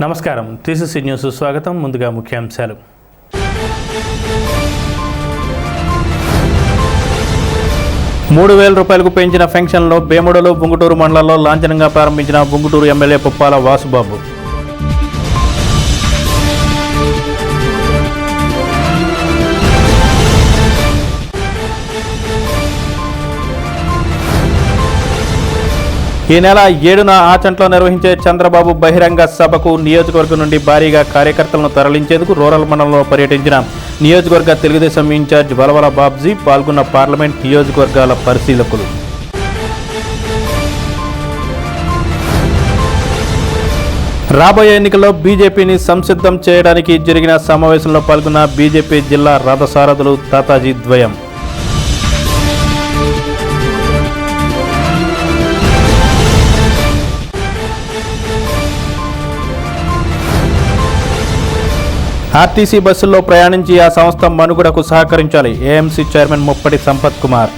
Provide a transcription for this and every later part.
నమస్కారం, TCC news స్వాగతం. ముందుగా ముఖ్యాంశాలు. ₹3,000 పెంచిన పెన్షన్లో బేముడలు బుంగుటూరు మండలాల్లో లాంఛనంగా ప్రారంభించిన బుంగుటూరు ఎమ్మెల్యే పుప్పాల వాసుబాబు. ఈ నెల 7న ఆచంట్లో నిర్వహించే చంద్రబాబు బహిరంగ సభకు నియోజకవర్గం నుండి భారీగా కార్యకర్తలను తరలించేందుకు రూరల్ మండలంలో పర్యటించిన నియోజకవర్గ తెలుగుదేశం ఇన్ఛార్జ్ వలవల బాబ్జీ పాల్గొన్న పార్లమెంట్ నియోజకవర్గాల పరిశీలకులు. రాబోయే ఎన్నికల్లో బీజేపీని సంసిద్ధం చేయడానికి జరిగిన సమావేశంలో పాల్గొన్న బీజేపీ జిల్లా రథసారథులు తాతాజీ ద్వయం. ఆర్టీసీ బస్సుల్లో ప్రయాణించి ఆ సంస్థ మనుగడకు సహకరించాలి. AMC chairman ముప్పటి Sampath Kumar.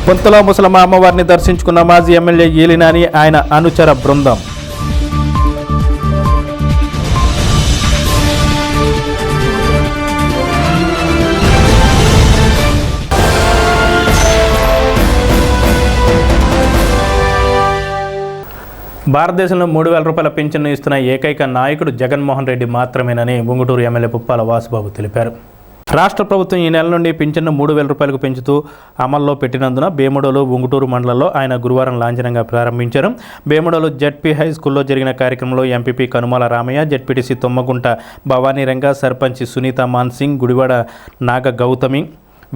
పొంతలో ముసలమ్మ అమ్మవారిని దర్శించుకున్న మాజీ ఎమ్మెల్యే ఏలినాని ఆయన అనుచర బృందం. భారతదేశంలో ₹3,000 పింఛన్ను ఇస్తున్న ఏకైక నాయకుడు జగన్మోహన్ రెడ్డి మాత్రమేనని బుంగుటూరు ఎమ్మెల్యే పుప్పాల వాసుబాబు తెలిపారు. రాష్ట్ర ప్రభుత్వం ఈ నెల నుండి పింఛన్ను ₹3,000 పెంచుతూ అమల్లో పెట్టినందున బేముడలు బుంగుటూరు మండలంలో ఆయన గురువారం లాంఛనంగా ప్రారంభించారు. బేముడలు జెడ్పీ హై స్కూల్లో జరిగిన కార్యక్రమంలో MPP Kanumala Ramayya, ZPTC Tummagunta Bhavani Ranga, sarpanch Sunitha Mansingh, Gudivada Naga Gowthami,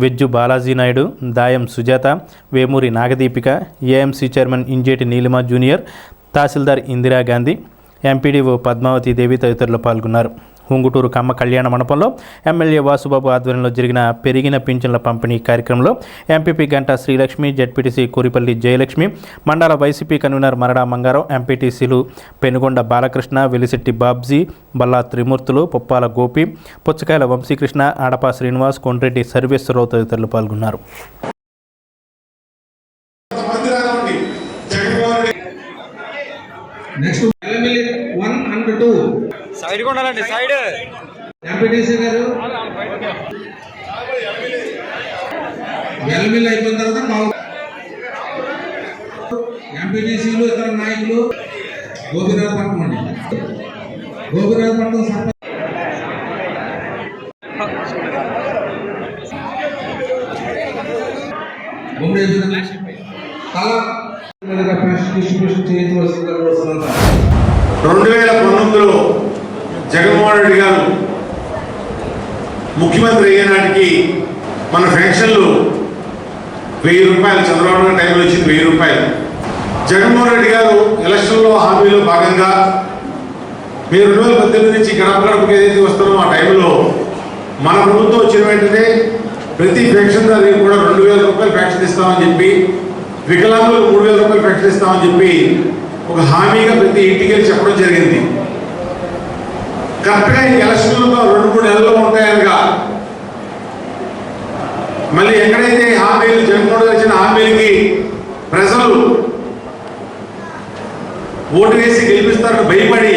Vejju Balaji Naidu, Dayam Sujatha, Vemuri Nagadeepika, AMC chairman Injeti Neelima junior, tahsildar Indira Gandhi, MPDO Padmavathi Devi తదితరులు పాల్గొన్నారు. ఉంగుటూరు కమ్మ కళ్యాణ మండపంలో ఎమ్మెల్యే వాసుబాబు ఆధ్వర్యంలో జరిగిన పెరిగిన పింఛన్ల పంపిణీ కార్యక్రమంలో ఎంపీపీ గంటా శ్రీలక్ష్మి, జెడ్పీటీసీ కోరిపల్లి జయలక్ష్మి, మండల వైసీపీ కన్వీనర్ మరడా మంగారావు, ఎంపీటీసీలు పెనుగొండ బాలకృష్ణ, వెలిశెట్టి బాబ్జీ, బల్లా త్రిమూర్తులు, పుప్పాల గోపి, పుచ్చకాయల వంశీకృష్ణ, ఆడపా శ్రీనివాస్, కొండ్రెడ్డి సర్వేశ్వరరావు తదితరులు పాల్గొన్నారు. నెక్స్ట్ ఎల్ఎంఎల్ 1 అండ్ 2 సైడ్ కొండాలండి. సైడ్ ఎంపీటీసీ గారు ఎల్ఎంఎల్ అయిపోయిన తర్వాత ఎంపీటీసీలు ఇతర నాయకులు గోపిరాజపట్నం అండి. గోపిరాజపట్నం తల 2019లో జగన్మోహన్ రెడ్డి గారు ముఖ్యమంత్రి అయ్యే నాటికి మన పెన్షన్లు ₹1,000, చంద్రబాబు గారి టైంలో వచ్చింది ₹1,000. జగన్మోహన్ రెడ్డి గారు ఎలక్షన్లో హామీలో భాగంగా మీరు 2018 నుంచి గడప గడపకి ఏదైతే వస్తారో ఆ టైంలో మన ప్రభుత్వం వచ్చిన వెంటనే ప్రతి పెన్షన్దారికి కూడా ₹2,000 పెన్షన్ ఇస్తామని చెప్పి, వికలాంగులకు ₹3,000 పెన్షన్ ఇస్తామని చెప్పి ఒక హామీగా ప్రతి ఇంటికి వెళ్ళి చెప్పడం జరిగింది. కరెక్ట్గా ఈ ఎలక్షన్లతో 2-3 నెలల్లో ఉంటాయనగా మళ్ళీ ఎక్కడైతే హామీలు జగన్మోహన్ గారు ఇచ్చిన హామీలకి ప్రజలు ఓటు వేసి గెలిపిస్తారని భయపడి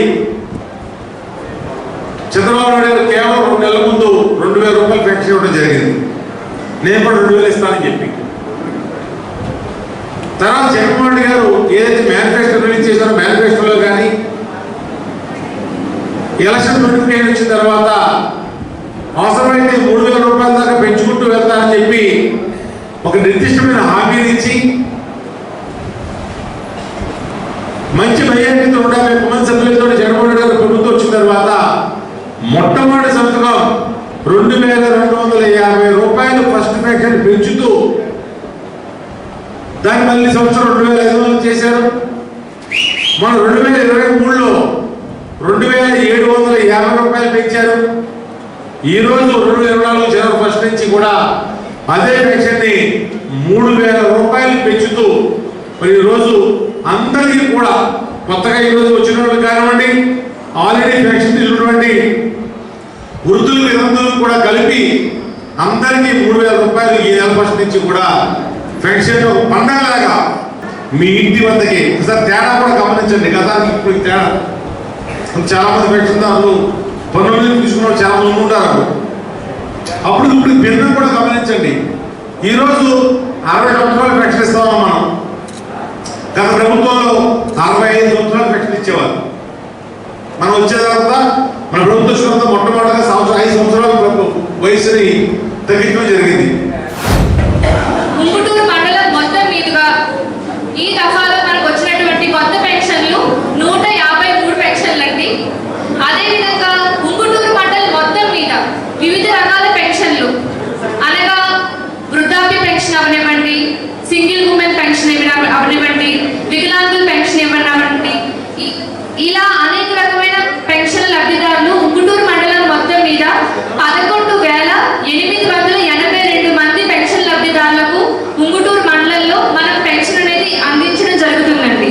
చంద్రబాబు నాయుడు గారు కేవలం 2 నెలల ముందు ₹2,000 పెన్షన్ ఇవ్వడం జరిగింది. నేను కూడా 2,000 ఇస్తానని చెప్పి తర్వాత జగన్మోహన్ రెడ్డి గారు ఏదైతే మేనిఫెస్టో రిలీజ్ చేశారో మేనిఫెస్టోలో కానీ ఎలక్షన్ నోటిఫికేషన్ వచ్చిన తర్వాత అవసరమైతే ₹3,000 దాకా పెంచుకుంటూ వెళ్తారని చెప్పి ఒక నిర్దిష్టమైన హామీని ఇచ్చి మంచి మెజారిటీతో 150 మంది సభ్యులతో జగన్మోహన్ రెడ్డి గారు ప్రభుత్వం వచ్చిన తర్వాత మొట్టమొదటి సంతకం ₹2,250 ఫస్ట్ పెన్షన్ పెంచుతూ దాన్ని మళ్ళీ సంవత్సరం 2,500 చేశారు. మన 2023లో ₹2,750 పెంచారు. ఈరోజు 2024 జనవరి 1 నుంచి కూడా అదే పెన్షన్ని ₹3,000 పెంచుతూ మరి ఈరోజు అందరికీ కూడా కొత్తగా ఈరోజు వచ్చిన వాళ్ళు కానివ్వండి, ఆల్రెడీ పెన్షన్ తీసుకున్నటువంటి వృద్ధులు విధంతులు కూడా కలిపి అందరికీ 3,000 రూపాయలు ఈ నెల ఫస్ట్ నుంచి కూడా పెన్షన్ ఒక పండగలాగా మీ ఇంటి వద్దకి సార్ తేడా కూడా గమనించండి. గతానికి ఇప్పుడు తేడా చాలా మంది పెన్షన్దారులు పన్నుల నుంచి తీసుకున్న చాలా మంది ఉంటారు. అప్పుడు ఇప్పుడు భిన్నం కూడా గమనించండి. ఈరోజు 60 సంవత్సరాలు పెన్షన్ ఇస్తామా మనం. గత ప్రభుత్వంలో 45 సంవత్సరాలు పెన్షన్ ఇచ్చేవారు. మనం వచ్చే తర్వాత మన ప్రభుత్వం చూడంతో మొట్టమొదటిగా 5 సంవత్సరాల వయసుని తగ్గించడం జరిగింది. ఉంగుటూరు మండలం మొత్తం మీదుగా ఈ దఫాలో మనకు వచ్చినటువంటి కొత్త పెన్షన్లు 153 పెన్షన్లు అండి. అదేవిధంగా ఉంగుటూరు మండలం మొత్తం మీద వివిధ రకాల పెన్షన్లు అనగా వృద్ధాప్య పెన్షన్ అవనివ్వండి, సింగిల్ ఉమెన్ పెన్షన్ అవనివ్వండి, వికలాంగుల పెన్షన్ ఇవ్వనివ్వండి, ఇలా అనేక రకమైన పెన్షన్ లబ్ధిదారులు ఉంగుటూరు మండలం మొత్తం మీద 11,882 మంది పెన్షన్ లబ్ధిదారులకు ఉంగుటూరు మండలంలో మనం పెన్షన్ అనేది అందించడం జరుగుతుందండి.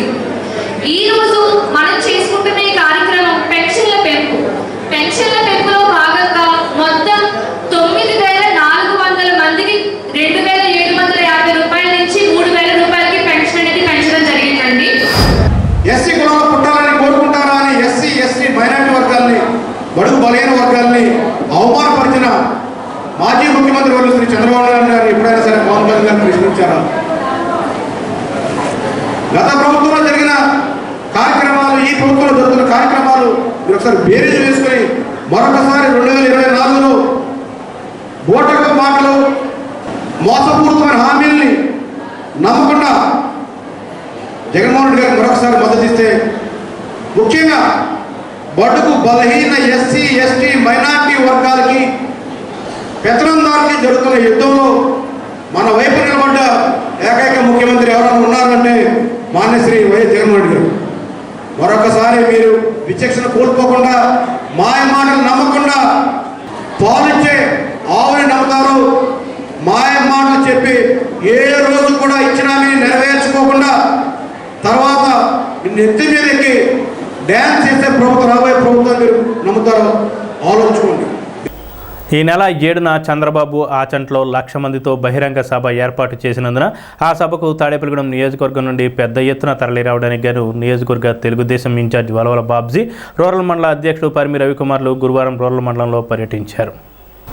ఈ రోజు మనం చేసుకుంటున్న ఈ కార్యక్రమం పెన్షన్ల పెంపు. పెన్షన్ల పెంపులో భాగంగా మొత్తం 9,400 మందికి 2,750 రూపాయల నుంచి 3,000 రూపాయలకి పెన్షన్ అనేది పెంచడం జరిగిందండి. ఎస్సీ కులంలో పుట్టాలని కోరుకుంటారా అని ఎస్సీ ఎస్టీ మైనారిటీ వర్గాల్ని, బడుగు బలహీన వర్గాల్ని అవమానపరిచిన మాజీ ముఖ్యమంత్రి వర్యులు శ్రీ చంద్రబాబు నాయుడు గారు ఎప్పుడైనా సరే పవన్ కళ్యాణ్ గారిని ప్రశ్నించారా? గత ప్రభుత్వంలో జరిగిన కార్యక్రమాలు, ఈ ప్రభుత్వంలో జరుగుతున్న కార్యక్రమాలు మీరు ఒకసారి బేరీజు వేసుకుని మరొకసారి 2024లో బోటకు మాటలు, మోసపూరితమైన హామీల్ని నమ్మకుండా జగన్మోహన్ రెడ్డి గారికి మరొకసారి మద్దతు ఇస్తే, ముఖ్యంగా బడుగు బలహీన ఎస్సీ ఎస్టీ మైనార్టీ వర్గాలకి, పెత్తనందారులకి జరుగుతున్న యుద్ధంలో మన వైపు నిలబడ్డ ఏకైక ముఖ్యమంత్రి ఎవరైనా ఉన్నారంటే మాన్యశ్రీ వైఎస్ జగన్మోహన్ రెడ్డి గారు. మరొకసారి మీరు విచక్షణ కోల్పోకుండా, మాయ మాటలు నమ్మకుండా, పాలిచ్చే ఆవుని నమ్ముతారు. మాయ మాటలు చెప్పి ఏ రోజు కూడా ఇచ్చినామని నెరవేర్చుకోకుండా తర్వాత నెత్తి మీద ఎక్కి డ్యాన్స్ చేసే ప్రభుత్వం రాబోయే ప్రభుత్వం మీరు నమ్ముతారో ఆలోచించుకోండి. ఈ నెల 7న చంద్రబాబు ఆచంట్లో 1,00,000 మందితో బహిరంగ సభ ఏర్పాటు చేసినందున ఆ సభకు తాడేపల్లిగూడెం నియోజకవర్గం నుండి పెద్ద ఎత్తున తరలిరావడానికి గాను నియోజకవర్గ తెలుగుదేశం ఇన్ఛార్జ్ వలవల బాబ్జీ, రూరల్ మండల అధ్యక్షుడు పరిమి రవికుమార్లు గురువారం రూరల్ మండలంలో పర్యటించారు.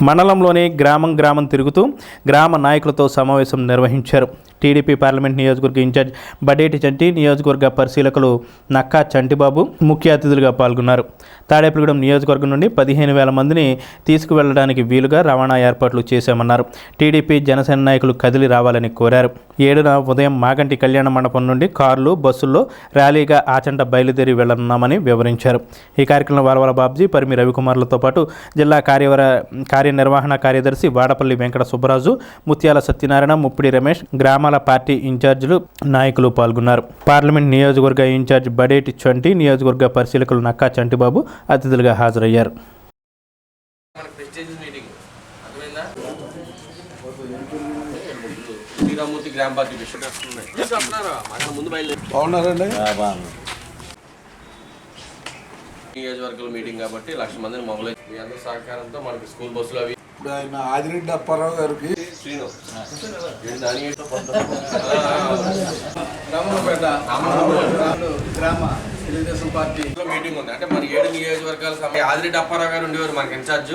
మండలంలోని గ్రామం తిరుగుతూ గ్రామ నాయకులతో సమావేశం నిర్వహించారు. టీడీపీ పార్లమెంట్ నియోజకవర్గ ఇన్ఛార్జ్ బడేటి చంటి, నియోజకవర్గ పరిశీలకులు నక్కా చంటిబాబు ముఖ్య అతిథులుగా పాల్గొన్నారు. తాడేపల్లిగూడెం నియోజకవర్గం నుండి 15,000 మందిని తీసుకువెళ్లడానికి వీలుగా రవాణా ఏర్పాట్లు చేశామన్నారు. టీడీపీ జనసేన నాయకులు కదిలి రావాలని కోరారు. 7న ఉదయం మాగంటి కళ్యాణ మండపం నుండి కార్లు, బస్సుల్లో ర్యాలీగా ఆచంట బయలుదేరి వెళ్లనున్నామని వివరించారు. ఈ కార్యక్రమంలో వలవల బాబ్జీ, పరిమి రవికుమార్లతో పాటు జిల్లా కార్యనిర్వహణ కార్యదర్శి వాడపల్లి వెంకట సుబ్బరాజు, ముత్యాల సత్యనారాయణ, ముప్పిడి రమేష్, గ్రామాల పార్టీ ఇన్ఛార్జీలు, నాయకులు పాల్గొన్నారు. పార్లమెంట్ నియోజకవర్గ ఇన్ఛార్జ్ బడేటి చంటి, నియోజకవర్గ పరిశీలకులు నక్కా చంటిబాబు అతిథులుగా హాజరయ్యారు. నియోజకవర్గం మీటింగ్ కాబట్టి 1,00,000 మందిని మొబైల్ మీ అందరి సహకారంతో మనకి స్కూల్ బస్సులు అవి ఇప్పుడు ఆయన ఆదిరెడ్డి అప్పారావు గారికి గ్రామ తెలుగుదేశం పార్టీ మీటింగ్ ఉంది. అంటే మన 7 నియోజకవర్గాల ఆదిరెడ్డి అప్పారావు గారు ఉండేవారు మనకి ఇన్ఛార్జ్.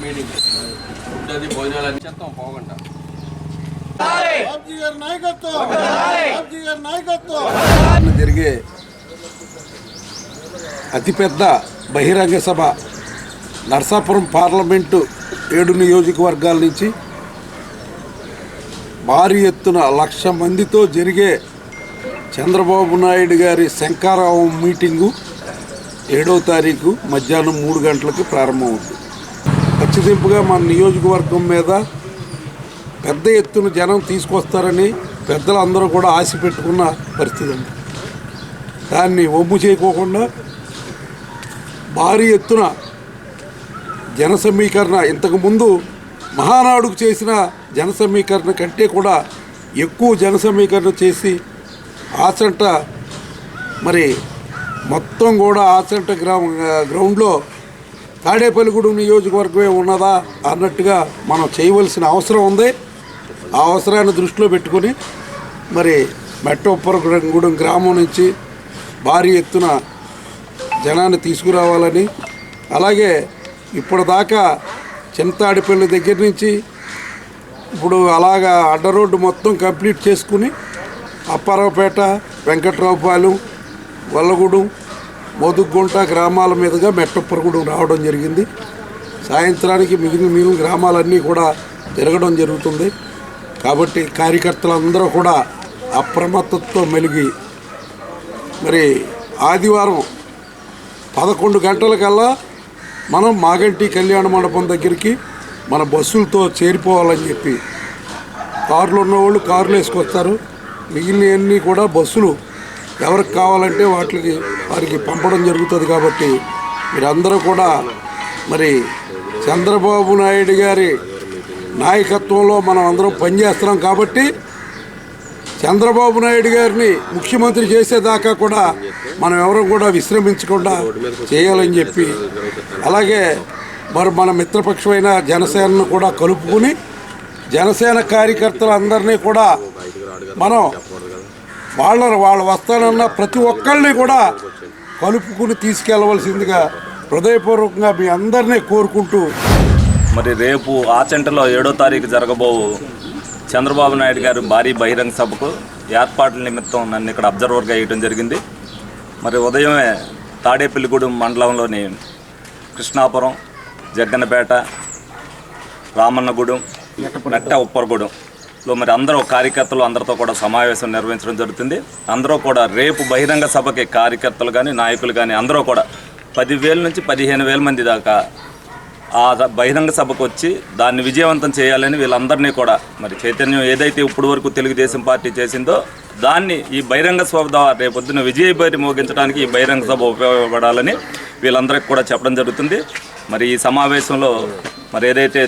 మీటింగ్ ఉంటుంది, భోజనాలు అన్ని చేస్తాం పోగంట. జరిగే అతిపెద్ద బహిరంగ సభ నర్సాపురం పార్లమెంటు 7 నియోజకవర్గాల నుంచి భారీ ఎత్తున 1,00,000 మందితో జరిగే చంద్రబాబు నాయుడు గారి శంకారావం మీటింగు 7వ తారీఖు మధ్యాహ్నం 3 గంటలకు ప్రారంభమవుతుంది. ఖచ్చితంగా మన నియోజకవర్గం మీద పెద్ద ఎత్తున జనం తీసుకొస్తారని పెద్దలందరూ కూడా ఆశ పెట్టుకున్న పరిస్థితి ఉంది. దాన్ని ఒమ్ము చేయకోకుండా భారీ ఎత్తున జన సమీకరణ, ఇంతకుముందు మహానాడుకు చేసిన జన సమీకరణ కంటే కూడా ఎక్కువ జన సమీకరణ చేసి ఆచంట మరి మొత్తం కూడా ఆచంట గ్రౌండ్లో తాడేపల్లిగూడెం నియోజకవర్గమే ఉన్నదా అన్నట్టుగా మనం చేయవలసిన అవసరం ఉంది. ఆ అవసరాన్ని దృష్టిలో పెట్టుకొని మరి మెట్టొప్పరగూడెం గ్రామం నుంచి భారీ ఎత్తున జనాన్ని తీసుకురావాలని, అలాగే ఇప్పటిదాకా చింతాడిపల్లి దగ్గర నుంచి ఇప్పుడు అలాగా అడ్డ రోడ్డు మొత్తం కంప్లీట్ చేసుకుని అప్పారావుపేట, వెంకట్రావుపాలెం, వల్లగూడెం, మోదుగుంట గ్రామాల మీదుగా మెట్టొప్పరగూడెం రావడం జరిగింది. సాయంత్రానికి మిగిలిన గ్రామాలన్నీ కూడా తిరగడం జరుగుతుంది. కాబట్టి కార్యకర్తలందరూ కూడా అప్రమత్తతో మెలిగి మరి ఆదివారం 11 గంటలకల్లా మనం మాగంటి కళ్యాణ మండపం దగ్గరికి మన బస్సులతో చేరిపోవాలని చెప్పి కార్లు ఉన్నవాళ్ళు కార్లు వేసుకొస్తారు. మిగిలినవన్నీ కూడా బస్సులు ఎవరికి కావాలంటే వారికి పంపడం జరుగుతుంది. కాబట్టి మీరందరూ కూడా మరి చంద్రబాబు నాయుడు గారి నాయకత్వంలో మనం అందరం పనిచేస్తున్నాం. కాబట్టి చంద్రబాబు నాయుడు గారిని ముఖ్యమంత్రి చేసేదాకా కూడా మనం ఎవరు కూడా విశ్రమించకుండా చేయాలని చెప్పి, అలాగే మరి మన మిత్రపక్షమైన జనసేనను కూడా కలుపుకుని జనసేన కార్యకర్తలందరినీ కూడా మనం వాళ్ళు వస్తానన్న ప్రతి ఒక్కరిని కూడా కలుపుకుని తీసుకెళ్లవలసిందిగా హృదయపూర్వకంగా మీ అందరినీ కోరుకుంటూ, మరి రేపు ఆచంటలో 7వ తారీఖు జరగబోవు చంద్రబాబు నాయుడు గారు భారీ బహిరంగ సభకు ఏర్పాట్ల నిమిత్తం నన్ను ఇక్కడ అబ్జర్వర్గా వేయడం జరిగింది. మరి ఉదయమే తాడేపల్లిగూడెం మండలంలోని కృష్ణాపురం, జగ్గన్నపేట, రామన్నగూడెం, మెట్ట ఉప్పరగూడెంలో మరి అందరూ కార్యకర్తలు అందరితో కూడా సమావేశం నిర్వహించడం జరుగుతుంది. అందరూ కూడా రేపు బహిరంగ సభకి కార్యకర్తలు కానీ నాయకులు కానీ అందరూ కూడా 10,000 నుంచి 15,000 మంది దాకా ఆ బహిరంగ సభకు వచ్చి దాన్ని విజయవంతం చేయాలని వీళ్ళందరినీ కూడా మరి చైతన్యం ఏదైతే ఇప్పుడు వరకు తెలుగుదేశం పార్టీ చేసిందో దాన్ని ఈ బహిరంగ సభ ద్వారా రేపొద్దున విజయభేరి మోగించడానికి ఈ బహిరంగ సభ ఉపయోగపడాలని వీళ్ళందరికీ కూడా చెప్పడం జరుగుతుంది. మరి ఈ సమావేశంలో మరి ఏదైతే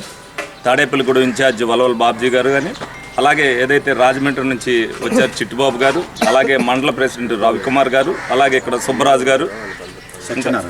తాడేపల్లిగూడెం ఇన్ఛార్జ్ వలవల్ బాబ్జీ గారు కానీ, అలాగే ఏదైతే రాజమండ్రి నుంచి వచ్చారు చిట్టిబాబు గారు, అలాగే మండల ప్రెసిడెంట్ రవికుమార్ గారు, అలాగే ఇక్కడ సుబ్బరాజు గారు,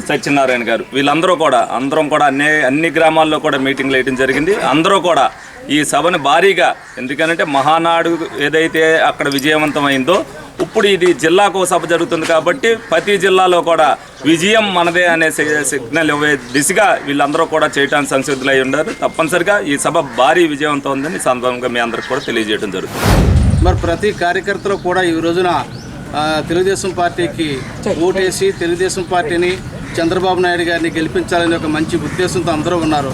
సత్యనారాయణ గారు, వీళ్ళందరూ కూడా అందరం కూడా అన్ని గ్రామాల్లో కూడా మీటింగ్లు వేయడం జరిగింది. అందరూ కూడా ఈ సభను భారీగా, ఎందుకంటే మహానాడు ఏదైతే అక్కడ విజయవంతమైందో ఇప్పుడు ఇది జిల్లాకు సభ జరుగుతుంది కాబట్టి ప్రతి జిల్లాలో కూడా విజయం మనదే అనే సిగ్నల్ ఇవ్వే దిశగా వీళ్ళందరూ కూడా చేయడానికి సంసిద్ధులై ఉన్నారు. తప్పనిసరిగా ఈ సభ భారీ విజయవంతం ఉందని సందర్భంగా మీ అందరికి కూడా తెలియజేయడం జరుగుతుంది. మరి ప్రతి కార్యకర్తలు కూడా ఈ రోజున తెలుగుదేశం పార్టీకి ఓటేసి తెలుగుదేశం పార్టీని చంద్రబాబు నాయుడు గారిని గెలిపించాలని ఒక మంచి ఉద్దేశంతో అందరూ ఉన్నారు.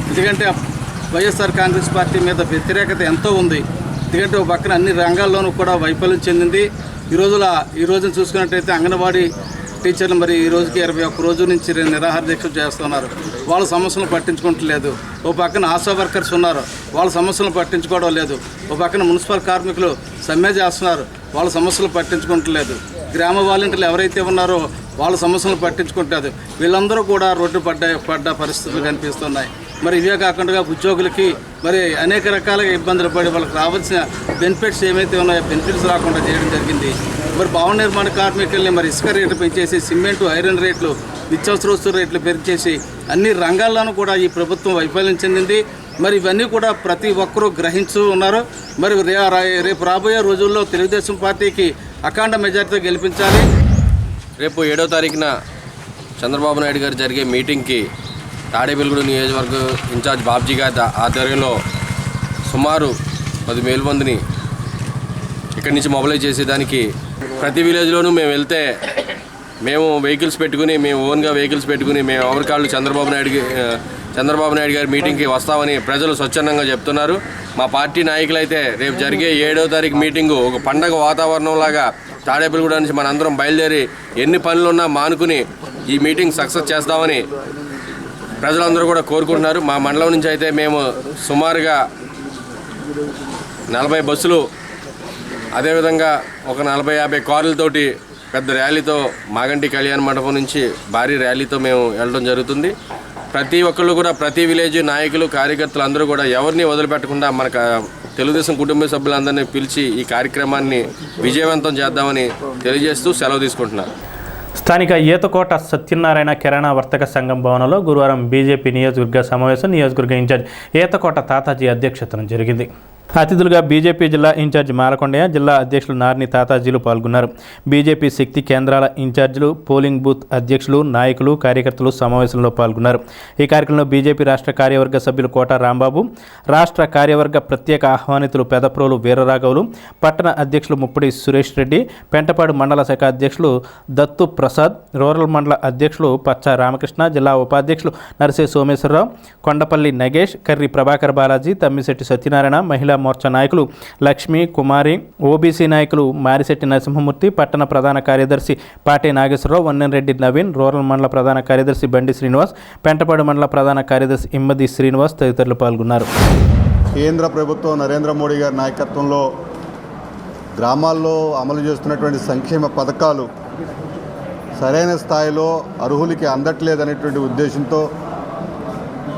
ఎందుకంటే వైఎస్ఆర్ కాంగ్రెస్ పార్టీ మీద వ్యతిరేకత ఎంతో ఉంది. ఎందుకంటే ఒక పక్కన అన్ని రంగాల్లోనూ కూడా వైఫల్యం చెందింది. ఈ రోజున చూసుకున్నట్టయితే అంగన్వాడీ టీచర్లు మరి ఈ రోజుకి 21 రోజుల నుంచి నిరాహార దీక్షలు చేస్తున్నారు. వాళ్ళ సమస్యలను పట్టించుకోవట్లేదు. ఓ పక్కన ఆశా వర్కర్స్ ఉన్నారు, వాళ్ళ సమస్యలను పట్టించుకోవడం లేదు. ఓ పక్కన మున్సిపల్ కార్మికులు సమ్మె చేస్తున్నారు, వాళ్ళ సమస్యలు పట్టించుకోవట్లేదు. గ్రామ వాలంటీర్లు ఎవరైతే ఉన్నారో వాళ్ళ సమస్యలను పట్టించుకుంటారు. వీళ్ళందరూ కూడా రోడ్డు పడ్డ పరిస్థితులు కనిపిస్తున్నాయి. మరి ఇవే కాకుండా ఉద్యోగులకి మరి అనేక రకాలుగా ఇబ్బందులు పడి వాళ్ళకి రావాల్సిన బెనిఫిట్స్ ఏమైతే ఉన్నాయో బెనిఫిట్స్ రాకుండా చేయడం జరిగింది. మరి భవన నిర్మాణ కార్మికుల్ని మరి ఇసుక రేట్లు పెంచేసి, సిమెంటు ఐరన్ రేట్లు, నిత్యావసర వస్తువుల రేట్లు పెంచేసి అన్ని రంగాల్లోనూ కూడా ఈ ప్రభుత్వం వైఫల్యం చెందింది. మరి ఇవన్నీ కూడా ప్రతి ఒక్కరూ గ్రహించు ఉన్నారు. మరి రేపు రాబోయే రోజుల్లో తెలుగుదేశం పార్టీకి అఖండ మెజార్టీతో గెలిపించాలి. రేపు 7వ తారీఖున చంద్రబాబు నాయుడు గారు జరిగే మీటింగ్కి తాడేపల్లిగూడెం నియోజకవర్గ ఇన్ఛార్జ్ బాబ్జీ గారి ఆధ్వర్యంలో సుమారు 10,000 మందిని ఇక్కడి నుంచి మొబిలైజ్ చేసేదానికి ప్రతి విలేజ్లోనూ మేము వెళ్తే మేము వెహికల్స్ పెట్టుకుని, మేము ఓన్గా వెహికల్స్ పెట్టుకుని మేము ఎవరికాళ్ళు చంద్రబాబు నాయుడు గారి మీటింగ్కి వస్తామని ప్రజలు స్వచ్ఛందంగా చెప్తున్నారు. మా పార్టీ నాయకులైతే రేపు జరిగే 7వ తారీఖు మీటింగు ఒక పండగ వాతావరణంలాగా తాడేపల్లిగూడెం నుంచి మనందరం బయలుదేరి ఎన్ని పనులున్నా మానుకుని ఈ మీటింగ్ సక్సెస్ చేస్తామని ప్రజలందరూ కూడా కోరుకుంటున్నారు. మా మండలం నుంచి అయితే మేము సుమారుగా 40 బస్సులు, అదేవిధంగా ఒక 40-50 కార్లతోటి పెద్ద ర్యాలీతో మాగంటి కళ్యాణ మండపం నుంచి భారీ ర్యాలీతో మేము వెళ్ళడం జరుగుతుంది. ప్రతి ఒక్కళ్ళు కూడా ప్రతి విలేజ్ నాయకులు, కార్యకర్తలు అందరూ కూడా ఎవరిని వదిలిపెట్టకుండా మనకు తెలుగుదేశం కుటుంబ సభ్యులందరినీ పిలిచి ఈ కార్యక్రమాన్ని విజయవంతం చేద్దామని తెలియజేస్తూ సెలవు తీసుకుంటున్నారు. స్థానిక ఈతకోట సత్యనారాయణ కిరాణా వర్తక సంఘం భవనంలో గురువారం బీజేపీ నియోజకవర్గ సమావేశం నియోజకవర్గ ఇన్ఛార్జ్ ఈతకోట తాతాజీ అధ్యక్షతన జరిగింది. అతిథులుగా బీజేపీ జిల్లా ఇన్ఛార్జ్ మాలకొండయ్య, జిల్లా అధ్యక్షులు నార్ని తాతాజీలు పాల్గొన్నారు. బీజేపీ శక్తి కేంద్రాల ఇన్ఛార్జీలు, పోలింగ్ బూత్ అధ్యక్షులు, నాయకులు, కార్యకర్తలు సమావేశంలో పాల్గొన్నారు. ఈ కార్యక్రమంలో బీజేపీ రాష్ట్ర కార్యవర్గ సభ్యులు కోట రాంబాబు, రాష్ట్ర కార్యవర్గ ప్రత్యేక ఆహ్వానితులు పెదప్రోలు వీరరాఘవులు, పట్టణ అధ్యక్షులు ముప్పడి సురేష్ రెడ్డి, పెంటపాడు మండల శాఖ అధ్యక్షులు దత్తు ప్రసాద్, రూరల్ మండల అధ్యక్షులు పచ్చా రామకృష్ణ, జిల్లా ఉపాధ్యక్షులు నరసే సోమేశ్వరరావు, కొండపల్లి నగేష్, కర్రి ప్రభాకర్ బాలాజీ, తమ్మిశెట్టి సత్యనారాయణ, మహిళా మోర్చా నాయకులు లక్ష్మి కుమారి, ఓబీసీ నాయకులు మారిశెట్టి నరసింహమూర్తి, పట్టణ ప్రధాన కార్యదర్శి పాటే నాగేశ్వరరావు, వన్నెనరెడ్డి నవీన్, రూరల్ మండల ప్రధాన కార్యదర్శి బండి శ్రీనివాస్, పెంటపాడు మండల ప్రధాన కార్యదర్శి ఇమ్మది శ్రీనివాస్ తదితరులు పాల్గొన్నారు. కేంద్ర ప్రభుత్వం నరేంద్ర మోడీ గారి నాయకత్వంలో గ్రామాల్లో అమలు చేస్తున్నటువంటి సంక్షేమ పథకాలు సరైన స్థాయిలో అర్హులకి అందట్లేదనేటువంటి ఉద్దేశంతో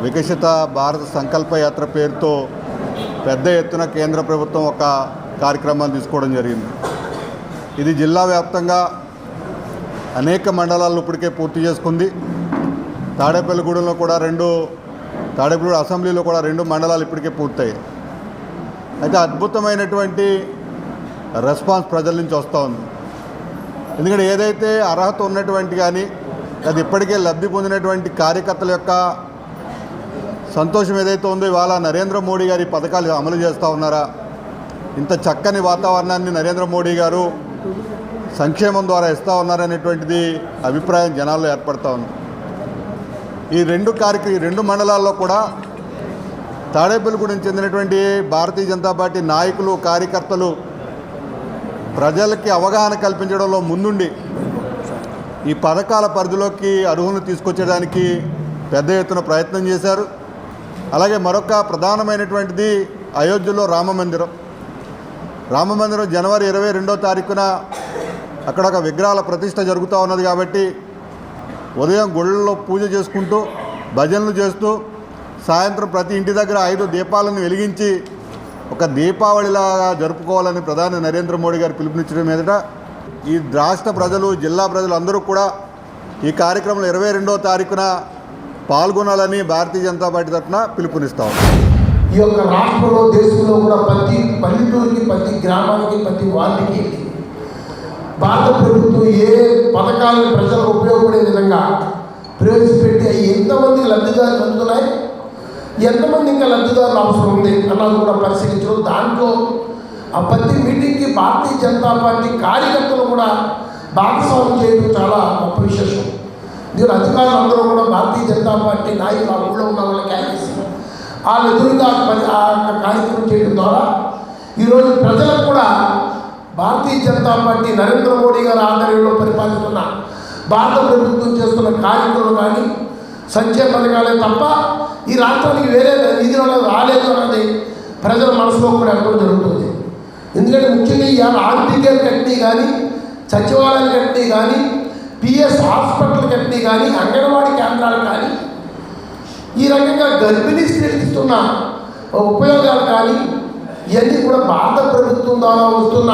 వికసిత భారత సంకల్ప యాత్ర పేరుతో పెద్ద ఎత్తున కేంద్ర ప్రభుత్వం ఒక కార్యక్రమాన్ని తీసుకోవడం జరిగింది. ఇది జిల్లా వ్యాప్తంగా అనేక మండలాలను ఇప్పటికే పూర్తి చేసుకుంది. తాడేపల్లిగూడెంలో కూడా తాడేపల్లిగూడెం అసెంబ్లీలో కూడా 2 మండలాలు ఇప్పటికే పూర్తయ్యాయి. అయితే అద్భుతమైనటువంటి రెస్పాన్స్ ప్రజల నుంచి వస్తూ ఉంది. ఎందుకంటే ఏదైతే అర్హత ఉన్నటువంటి కానీ అది ఇప్పటికే లబ్ధి పొందినటువంటి కార్యకర్తల యొక్క సంతోషం ఏదైతే ఉందో, ఇవాళ నరేంద్ర మోడీ గారి పథకాలు అమలు చేస్తూ ఉన్నారా, ఇంత చక్కని వాతావరణాన్ని నరేంద్ర మోడీ గారు సంక్షేమం ద్వారా ఇస్తూ ఉన్నారనేటువంటిది అభిప్రాయం జనాల్లో ఏర్పడుతూ ఉంది. ఈ 2 మండలాల్లో కూడా తాడేపల్లిగూడెం చెందినటువంటి భారతీయ జనతా పార్టీ నాయకులు, కార్యకర్తలు ప్రజలకి అవగాహన కల్పించడంలో ముందుండి ఈ పథకాల పరిధిలోకి అర్హులను తీసుకొచ్చేదానికి పెద్ద ఎత్తున ప్రయత్నం చేశారు. అలాగే మరొక ప్రధానమైనటువంటిది అయోధ్యలో రామమందిరం జనవరి 22వ తారీఖున అక్కడ ఒక విగ్రహాల ప్రతిష్ఠ జరుగుతూ ఉన్నది. కాబట్టి ఉదయం గుళ్ళలో పూజ చేసుకుంటూ భజనలు చేస్తూ సాయంత్రం ప్రతి ఇంటి దగ్గర 5 దీపాలను వెలిగించి ఒక దీపావళిలాగా జరుపుకోవాలని ప్రధాని నరేంద్ర మోడీ గారు పిలుపునిచ్చడం మీదట ఈ రాష్ట్ర ప్రజలు, జిల్లా ప్రజలు అందరూ కూడా ఈ కార్యక్రమంలో 22వ తారీఖున పాల్గొనాలని భారతీయ జనతా పార్టీ తరఫున పిలుపునిస్తాం. ఈ యొక్క రాష్ట్రంలో, దేశంలో కూడా ప్రతి పల్లెటూరికి, ప్రతి గ్రామానికి, ప్రతి వార్డుకి భారత ప్రభుత్వం ఏ పథకాలను ప్రజలకు ఉపయోగపడే విధంగా ప్రవేశపెట్టి అవి ఎంతమంది లబ్ధిదారులు అందుతున్నాయి, ఎంతమంది ఇంకా లబ్ధిదారులు అవసరం ఉంది అన్నది కూడా పరిశీలించడం. దాంట్లో ఆ ప్రతి మీటింగ్కి భారతీయ జనతా పార్టీ కార్యకర్తలు కూడా భాగస్వామ్యం చేయడం చాలా గొప్ప విశేషం. దీని అధికారులు అందరూ కూడా భారతీయ జనతా పార్టీ నాయకులు ఆ ఊళ్ళో ఉన్న వాళ్ళకి ఆదేశం వాళ్ళు ఎదురుగా ఆ కార్యక్రమం చేయడం ద్వారా ఈరోజు ప్రజలకు కూడా భారతీయ జనతా పార్టీ నరేంద్ర మోడీ గారి ఆధ్వర్యంలో పరిపాలిస్తున్న భారత ప్రభుత్వం చేస్తున్న కార్యక్రమాలు కానీ సంక్షేమ పథకాలే తప్ప ఈ రాష్ట్రానికి వేరే నిధులు రాలేదు అన్నది ప్రజల మనసులో కూడా ఎక్కడం జరుగుతుంది. ఎందుకంటే ముఖ్యంగా ఇవాళ ఆర్బీకేర్ కట్టినవి కానీ, సచివాలయం కట్టినవి కానీ, పిఎస్ హాస్పిటల్ కట్టినవి కానీ, అంగన్వాడీ కేంద్రాలు కానీ, ఈ రకంగా గర్భిణీ స్త్రీలకు ఇస్తున్న ఉపయోగాలు కానీ ఇవన్నీ కూడా భారత ప్రభుత్వం ద్వారా వస్తున్న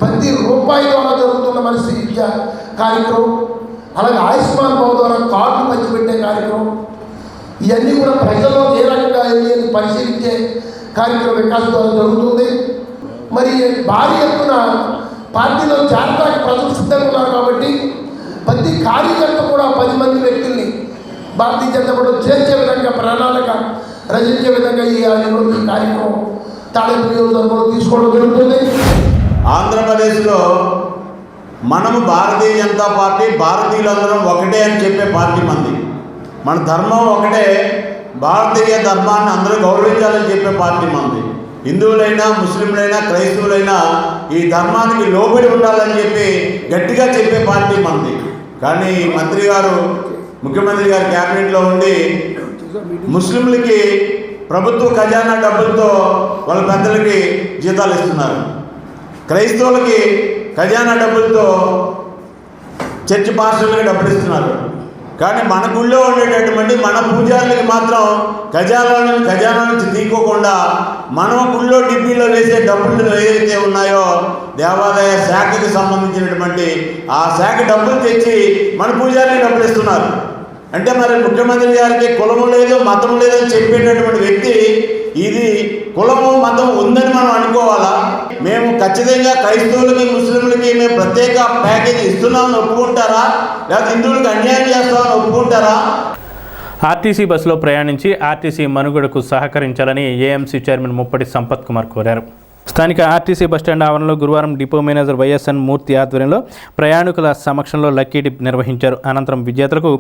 ప్రతి రూపాయి ద్వారా జరుగుతున్న మనిషి విద్య కార్యక్రమం, అలాగే ఆయుష్మాన్ భవ ద్వారా కార్డులు పంచిపెట్టే కార్యక్రమం, ఇవన్నీ కూడా ప్రజల్లో ఏ రకంగా అని పరిశీలించే కార్యక్రమం వికాసం ద్వారా జరుగుతుంది. మరి భారీ ఎత్తున పార్టీలో చేరడానికి ప్రజలు సిద్ధంగా ఉన్నారు. కాబట్టి ప్రతి కార్యకర్త కూడా 10 మంది వ్యక్తుల్ని భారతీయ జనతా పార్టీలో చేర్చే విధంగా, ప్రణాళిక రచించే విధంగా ఈ కార్యక్రమం తాడేపల్లి నియోజకవర్గంలో తీసుకోవడం జరుగుతుంది. ఆంధ్రప్రదేశ్లో మనము భారతీయ జనతా పార్టీ, భారతీయులందరం ఒకటే అని చెప్పే పార్టీ మంది. మన ధర్మం ఒకటే, భారతీయ ధర్మాన్ని అందరూ గౌరవించాలని చెప్పే పార్టీ మంది. హిందువులైనా, ముస్లింలైనా, క్రైస్తవులైనా ఈ ధర్మానికి లోబడి ఉండాలని చెప్పి గట్టిగా చెప్పే పార్టీ మంది. కానీ మంత్రి గారు, ముఖ్యమంత్రి గారు క్యాబినెట్లో ఉండి ముస్లింలకి ప్రభుత్వ ఖజానా డబ్బులతో వాళ్ళ పెద్దలకి జీతాలు ఇస్తున్నారు, క్రైస్తవులకి ఖజానా డబ్బులతో చర్చి పాస్టర్లకి డబ్బులు ఇస్తున్నారు. కానీ మన గుళ్ళో ఉండేటటువంటి మన పూజారులకి మాత్రం ఖజానా నుంచి తీసుకోకుండా మనం గుళ్ళో డిబ్బీలో వేసే డబ్బులు ఏవైతే ఉన్నాయో దేవాదాయ శాఖకి సంబంధించినటువంటి ఆ శాఖ డబ్బులు తెచ్చి మన పూజారులకి డబ్బులు ఇస్తున్నారు. అంటే మరి ముఖ్యమంత్రి గారికి కులము లేదు మతం లేదని చెప్పేటటువంటి వ్యక్తి ఇది కులము మతం ఉందని మనం అనుకోవాలా? మేము ఖచ్చితంగా క్రైస్తవులకి ముస్లింలకి మేము ప్రత్యేక ప్యాకేజీ ఇస్తున్నామని ఒప్పుకుంటారా, లేకపోతే హిందువులకు అన్యాయం చేస్తామని ఒప్పుకుంటారా? ఆర్టీసీ బస్సులో ప్రయాణించి ఆర్టీసీ మనుగడకు సహకరించాలని ఏఎంసీ చైర్మన్ ముప్పటి సంపత్ కుమార్ కోరారు. స్థానిక ఆర్టీసీ బస్టాండ్ ఆవరణలో గురువారం డిపో మేనేజర్ వైఎస్ఎన్ మూర్తి ఆధ్వర్యంలో ప్రయాణికుల సమక్షంలో లక్కీ డిప్ నిర్వహించారు. అనంతరం విజేతలకు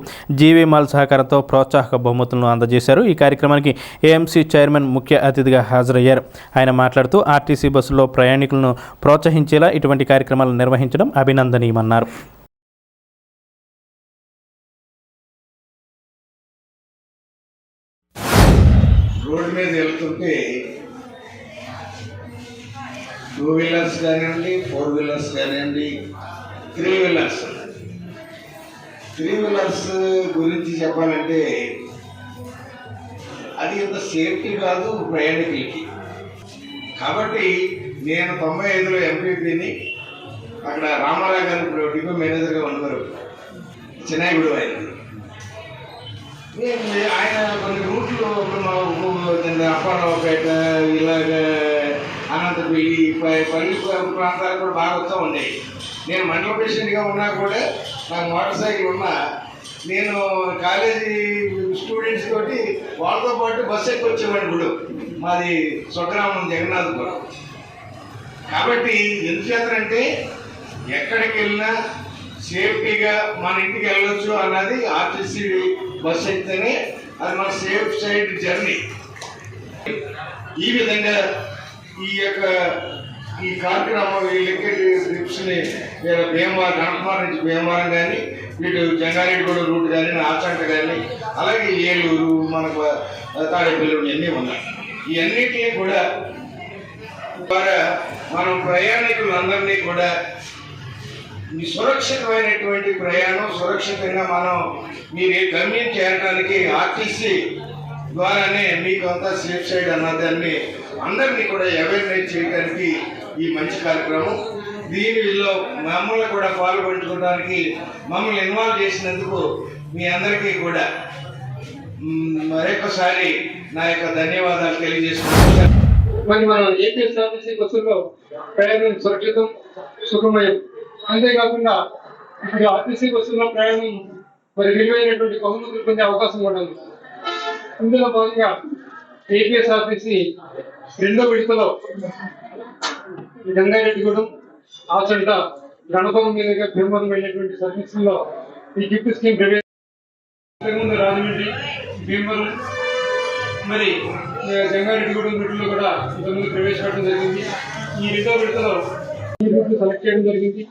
జీవీ మాల్ సహకారంతో ప్రోత్సాహక బహుమతులను అందజేశారు. ఈ కార్యక్రమానికి ఏఎంసీ చైర్మన్ ముఖ్య అతిథిగా హాజరయ్యారు. ఆయన మాట్లాడుతూ ఆర్టీసీ బస్సులో ప్రయాణికులను ప్రోత్సహించేలా ఇటువంటి కార్యక్రమాలు నిర్వహించడం అభినందనీయమన్నారు. రోడ్డు మీద వెళ్తుంటే 2 వీలర్స్ కానివ్వండి, 4 వీలర్స్ కానివ్వండి, 3 వీలర్స్ గురించి చెప్పాలంటే అది ఇంత సేఫ్టీ కాదు ప్రయాణికులకి. కాబట్టి నేను 95లో ఎంపీపీని, అక్కడ రామారావు గారు డిపో మేనేజర్గా ఉన్నారు, చెన్నైగూడ ఆయన కొన్ని రూట్లు అప్పారావుపేట ఇలాగ అనంతపల్లి పల్లి ప్రాంతాలు కూడా బాగా వస్తూ ఉండేవి. నేను మండల ప్రెసిడెంట్గా ఉన్నా కూడా నాకు మోటార్ సైకిల్ ఉన్నా నేను కాలేజీ స్టూడెంట్స్ తోటి వాళ్ళతో పాటు బస్సు ఎక్కి వచ్చేవాడిని. ఇప్పుడు మాది స్వగ్రామం జగన్నాథపురం. కాబట్టి ఎందుచేతంటే ఎక్కడికి వెళ్ళినా సేఫ్టీగా మన ఇంటికి వెళ్ళొచ్చు అన్నది ఆర్టీసీ బస్సు అయితేనే అది మన సేఫ్ సైడ్ జర్నీ. ఈ విధంగా ఈ కార్యక్రమం ఈ లెక్కటి ట్రిప్స్ని భీమవరం గణపవరం నుంచి భీమవరం కానీ ఇటు జంగారెడ్డిగూడ రూట్ కానీ ఆచంట కానీ అలాగే ఏలూరు మనకు తాడేపల్లి ఇవన్నీ ఉన్నాయి. ఇవన్నిటినీ కూడా ద్వారా మనం ప్రయాణికులందరినీ కూడా ఈ సురక్షితమైనటువంటి ప్రయాణం సురక్షితంగా మనం మీరు గమ్యం చేరడానికి ఆర్టీసీ ద్వారానే మీకు అంతా సేఫ్ సైడ్ అన్నదాన్ని అందరినీ కూడా అవేర్నెస్ చేయడానికి ఈ మంచి కార్యక్రమం. దీనిలో మమ్మల్ని కూడా పాల్గొంటుకోవడానికి మమ్మల్ని ఇన్వాల్వ్ చేసినందుకు మీ అందరికీ కూడా మరొకసారి నా యొక్క ధన్యవాదాలు తెలియజేస్తున్నాను. మరి మన ఏపీఎస్ఆర్టీసీ బస్సుల్లో ప్రయాణం సురక్షితం సుఖమయం. అంతేకాకుండా ఇప్పుడు ఆర్టీసీ బస్సుల్లో ప్రయాణం మరి విలువైనటువంటి బహుమతులు పొందే అవకాశం కూడా ఉంది. ఇందులో భాగంగా ఏపీఎస్ఆర్టీసీ 2వ విడతలో జంగారెడ్డిగూడెం ఆచంట గణపవరం మీదుగా భీమవరం వెళ్ళినటువంటి సర్వీసుల్లో ఈ గిఫ్ట్ స్కీమ్ ప్రవేశించే రాజమండ్రి భీమవరం మరి జంగారెడ్డిగూడెం రూట్లో కూడా ఇంతకుముందు ప్రవేశపెట్టడం జరిగింది. ఈ 2వ విడతలో ఈ రూట్లు సెలెక్ట్ చేయడం జరిగింది.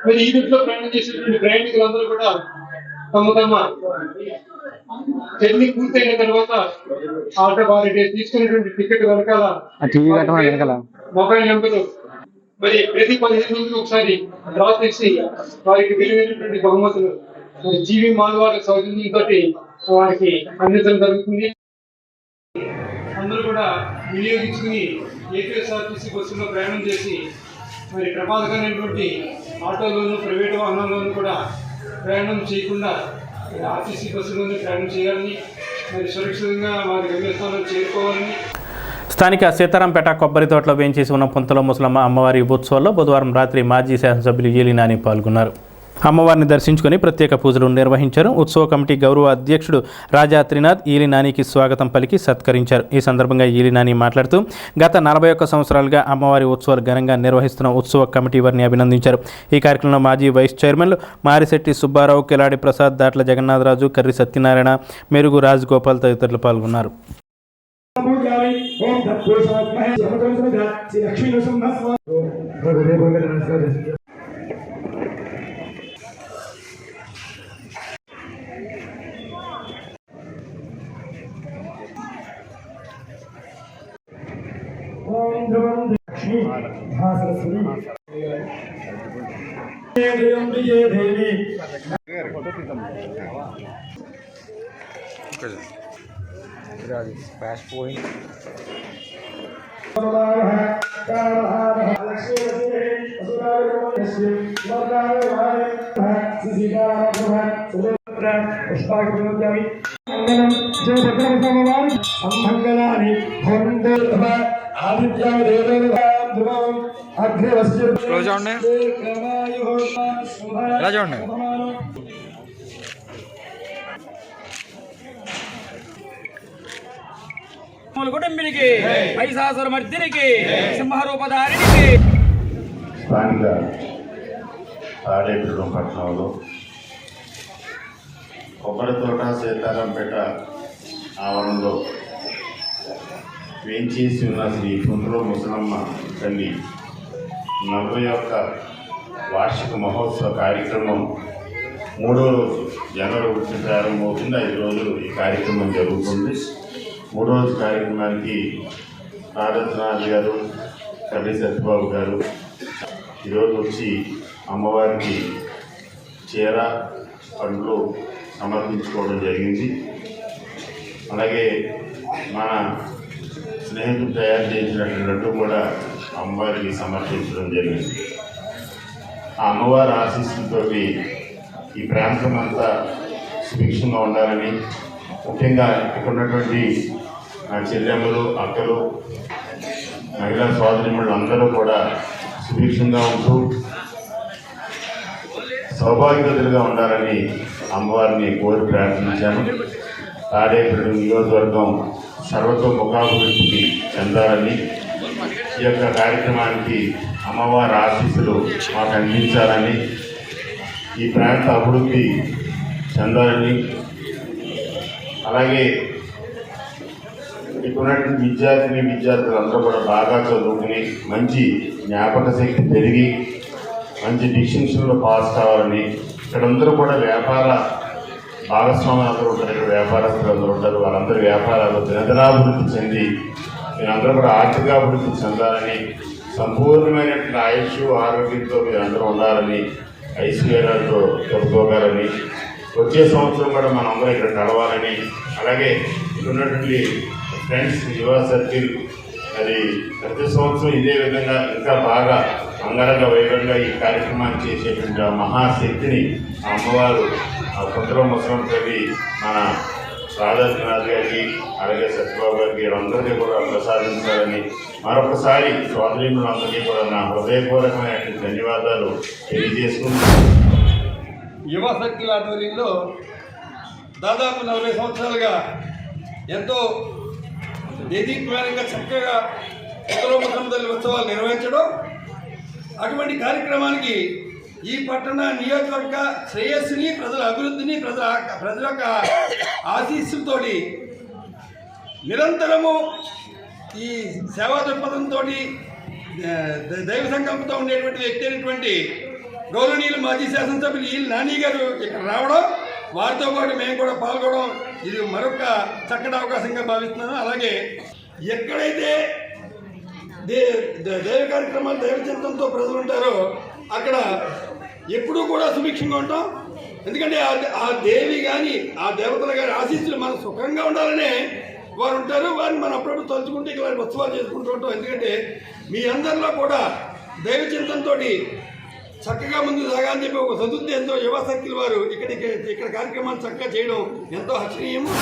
మరి ఈ రూట్లో ప్రయాణం చేసేటువంటి ప్రయాణికులందరూ కూడా తమ జర్నీ పూర్తయిన తర్వాత ఆటో వారి తీసుకునేటువంటి టికెట్ వెనకాల మొబైల్ నెంబరు మరి ప్రతి 15 రోజులకు ఒకసారి డ్రా చేసి వారికి విలువైనటువంటి బహుమతులు జీవీ మాల్ వారి సౌజన్యంతో వారికి అందించడం జరుగుతుంది. అందరూ కూడా వినియోగించుకుని ఏపీఎస్ఆర్టీసీ బస్సులో ప్రయాణం చేసి మరి ప్రమాదకరమైనటువంటి ఆటోలోను ప్రైవేటు వాహనాల్లోనూ కూడా ప్రయాణం చేయకుండా ఆర్టీసీ బస్సులోనే ప్రయాణం చేయాలని మరి సురక్షితంగా వారి గమ్యస్థానాలు చేరుకోవాలని. స్థానిక సీతారాంపేట కొబ్బరి తోటలో వేయించేసి ఉన్న పుంతల ముసలమ్మ అమ్మవారి ఉత్సవాల్లో బుధవారం రాత్రి మాజీ శాసనసభ్యులు ఏలి నాని పాల్గొన్నారు. అమ్మవారిని దర్శించుకుని ప్రత్యేక పూజలు నిర్వహించారు. ఉత్సవ కమిటీ గౌరవ అధ్యక్షుడు రాజా త్రినాథ్ ఈలి నానికి స్వాగతం పలికి సత్కరించారు. ఈ సందర్భంగా ఈలి నాని మాట్లాడుతూ గత 41 సంవత్సరాలుగా అమ్మవారి ఉత్సవాలు ఘనంగా నిర్వహిస్తున్న ఉత్సవ కమిటీ వారిని అభినందించారు. ఈ కార్యక్రమంలో మాజీ వైస్ చైర్మన్లు మారిశెట్టి సుబ్బారావు, కిలాడి ప్రసాద్, దాట్ల జగన్నాథరాజు, కర్రి సత్యనారాయణ, మెరుగు రాజగోపాల్ తదితరులు పాల్గొన్నారు. కుటుంబినికి మహిషాసుర మర్దినికి సింహరూపధారినికి. స్థానిక తాడేపల్లి పట్టణంలో కొబ్బరి తోట సీతారాంపేట ఆవరణలో వేంచేసి ఉన్న శ్రీ కుందరో ముసలమ్మ తల్లి 41వ వార్షిక మహోత్సవ కార్యక్రమం 3వ రోజు జనవరి 1 ప్రారంభమవుతుంది. 5 రోజులు ఈ కార్యక్రమం జరుగుతుంది. 3వ రోజు కార్యక్రమానికి రాజనాథ్ గారు, కర్రీ సత్యబాబు గారు ఈరోజు వచ్చి అమ్మవారికి చీర పండ్లు సమర్పించుకోవడం జరిగింది. అలాగే మన స్నేహితులు తయారు చేసినటువంటి లడ్డు కూడా అమ్మవారికి సమర్పించడం జరిగింది. ఆ అమ్మవారి ఆశీస్సులతో ఈ ప్రాంతం అంతా సుభిక్షంగా ఉండాలని, ముఖ్యంగా ఇక్కడ ఉన్నటువంటి నా చెల్లెమ్మలు, అక్కలు, మహిళా సోదరిమణులు అందరూ కూడా సుభిక్షంగా ఉంటూ సౌభాగ్యవతులుగా ఉండాలని అమ్మవారిని కోరి ప్రార్థించాను. తాడేపల్లి నియోజకవర్గం సర్వతోముఖాభివృద్ధికి చెందాలని, ఈ యొక్క కార్యక్రమానికి అమ్మవారి ఆశీస్సులు మాకు అందించాలని, ఈ ప్రాంత అభివృద్ధి చెందాలని, అలాగే ఇప్పుడున్నటువంటి విద్యార్థులు అందరూ కూడా బాగా చదువుకుని మంచి జ్ఞాపక శక్తి పెరిగి మంచి డిస్టింక్షన్లో పాస్ కావాలని, ఇక్కడందరూ కూడా వ్యాపార భాగస్వాములు అందరూ ఉంటారు, ఇక్కడ వ్యాపారస్తులు అందరూ ఉంటారు, వాళ్ళందరూ వ్యాపారాలు దినదినాభివృద్ధి చెంది మీరందరూ కూడా ఆర్థికాభివృద్ధి చెందాలని, సంపూర్ణమైనటువంటి ఆయుష్ ఆరోగ్యంతో మీరందరూ ఉండాలని, ఐశ్వర్యాలతో తొలతోగాలని, వచ్చే సంవత్సరం కూడా మనందరం ఇక్కడ కలవాలని, అలాగే ఇక్కడ ఉన్నటువంటి ఫ్రెండ్స్ యువ సర్కిల్ అది ప్రతి సంవత్సరం ఇదే విధంగా ఇంకా బాగా అంగరంగ వైభవంగా ఈ కార్యక్రమాన్ని చేసేటువంటి ఆ మహాశక్తిని ఆ అమ్మవారు ఆ కుందరో ముసలమ్మ తల్లి మన రాధానాథ్ గారికి, అలాగే సత్యబాబు గారికి అందరికీ కూడా ప్రసాదించాలని మరొకసారి సోదరీమణులందరికీ కూడా నా హృదయపూర్వకమైనటువంటి ధన్యవాదాలు తెలియజేసుకుంటున్నాను. యువ సర్కిల్ ఆధ్వర్యంలో దాదాపు 40 సంవత్సరాలుగా ఎంతో దేదీప్యమానంగా చక్కగా కుందరో ముసలమ్మ తల్లి ఉత్సవాలు నిర్వహించడం, అటువంటి కార్యక్రమానికి ఈ పట్టణ నియోజకవర్గ శ్రేయస్సుని, ప్రజల అభివృద్ధిని, ప్రజల యొక్క ఆశీస్సులతోటి నిరంతరము ఈ సేవా దృక్పథంతో దైవ సంకల్పంతో ఉండేటువంటి వ్యక్తి అయినటువంటి గౌరవనీయులు మాజీ శాసనసభ్యులు ఈ నాని గారు ఇక్కడ రావడం, వారితో పాటు మేము కూడా పాల్గొనడం ఇది మరొక చక్కటి అవకాశంగా భావిస్తున్నాను. అలాగే ఎక్కడైతే దైవ కార్యక్రమాలు దైవ చింతనతో ప్రజలు ఉంటారో అక్కడ ఎప్పుడూ కూడా సుభిక్షంగా ఉంటాం. ఎందుకంటే ఆ దేవి కానీ ఆ దేవతల కానీ ఆశీస్సులు మనం సుఖంగా ఉండాలనే వారు ఉంటారు. వారిని మనం అప్పుడప్పుడు తలుచుకుంటే ఇలా ఉత్సవాలు చేసుకుంటూ ఉంటాం. ఎందుకంటే మీ అందరిలో కూడా దైవ చింతనతో చక్కగా ముందు సాగాలని చెప్పి ఒక సదుద్దేశంతో యువ సర్కిల్ వారు ఇక్కడ కార్యక్రమాలు చక్కగా చేయడం ఎంతో హర్షణీయము.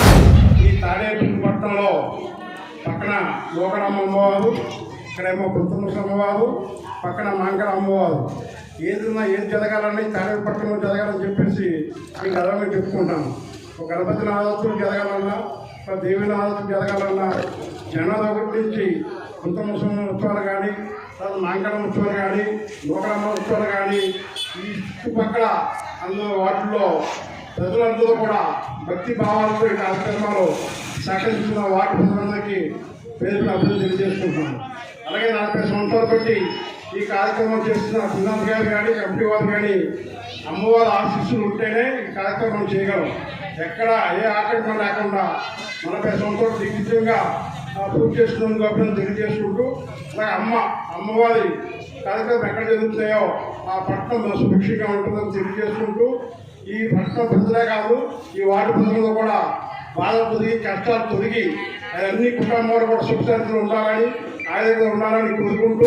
ఈ తాడేపల్లి పట్టణంలో పక్కన లోకడమ్మ అమ్మవారు, ఇక్కడేమో కృతముస అమ్మవారు, పక్కన మాంకడ అమ్మవారు. ఏది జరగాలని తాడేపల్లి పట్టణంలో జరగాలని చెప్పేసి మీకు అదనంగా చెప్పుకుంటాను. ఒక గణపతి నాదత్తులు జరగాలన్నా, ఒక దేవి నాదత్తులు జరగాలన్నా జనవరి 1 నుంచి కృతముస ఉత్సవాలు కానీ, తర్వాత మాంకడ ఉత్సవాలు కానీ, లోకడమ్మ ఉత్సవాలు కానీ, ఈ చుట్టుపక్కల అందులో వాటిల్లో ప్రజలందరూ కూడా భక్తి భావాలతో ఈ కార్యక్రమాలు సహకరిస్తున్న వాటి ప్రజలందరికీ పేరును అభివృద్ధి తెలియజేసుకుంటున్నాను. అలాగే 40 సంవత్సరాలు బట్టి ఈ కార్యక్రమం చేస్తున్న సునాథ్ గారు కానీ, కమిటీ వారు కానీ అమ్మవారి ఆశీస్సులు ఉంటేనే ఈ కార్యక్రమం చేయగలం. ఎక్కడ ఏ ఆటంకం లేకుండా 40 సంవత్సరాలు దిగ్విజయంగా పూర్తి చేస్తున్నందుకు అభివృద్ధి తెలియజేసుకుంటూ, అలాగే అమ్మవారి కార్యక్రమం ఎక్కడ జరుగుతున్నాయో ఆ పట్టణం సుభిక్షంగా ఉంటుందని తెలియజేసుకుంటూ ఈ పట్టణ ప్రజలే కాదు ఈ వార్డు ప్రజలు కూడా బాధలు తొలగి కష్టాలు తొలగి అన్ని కుటుంబాలు కూడా సుఖశాంతులు ఉండాలని ఆరోగ్యంగా ఉండాలని కోరుకుంటూ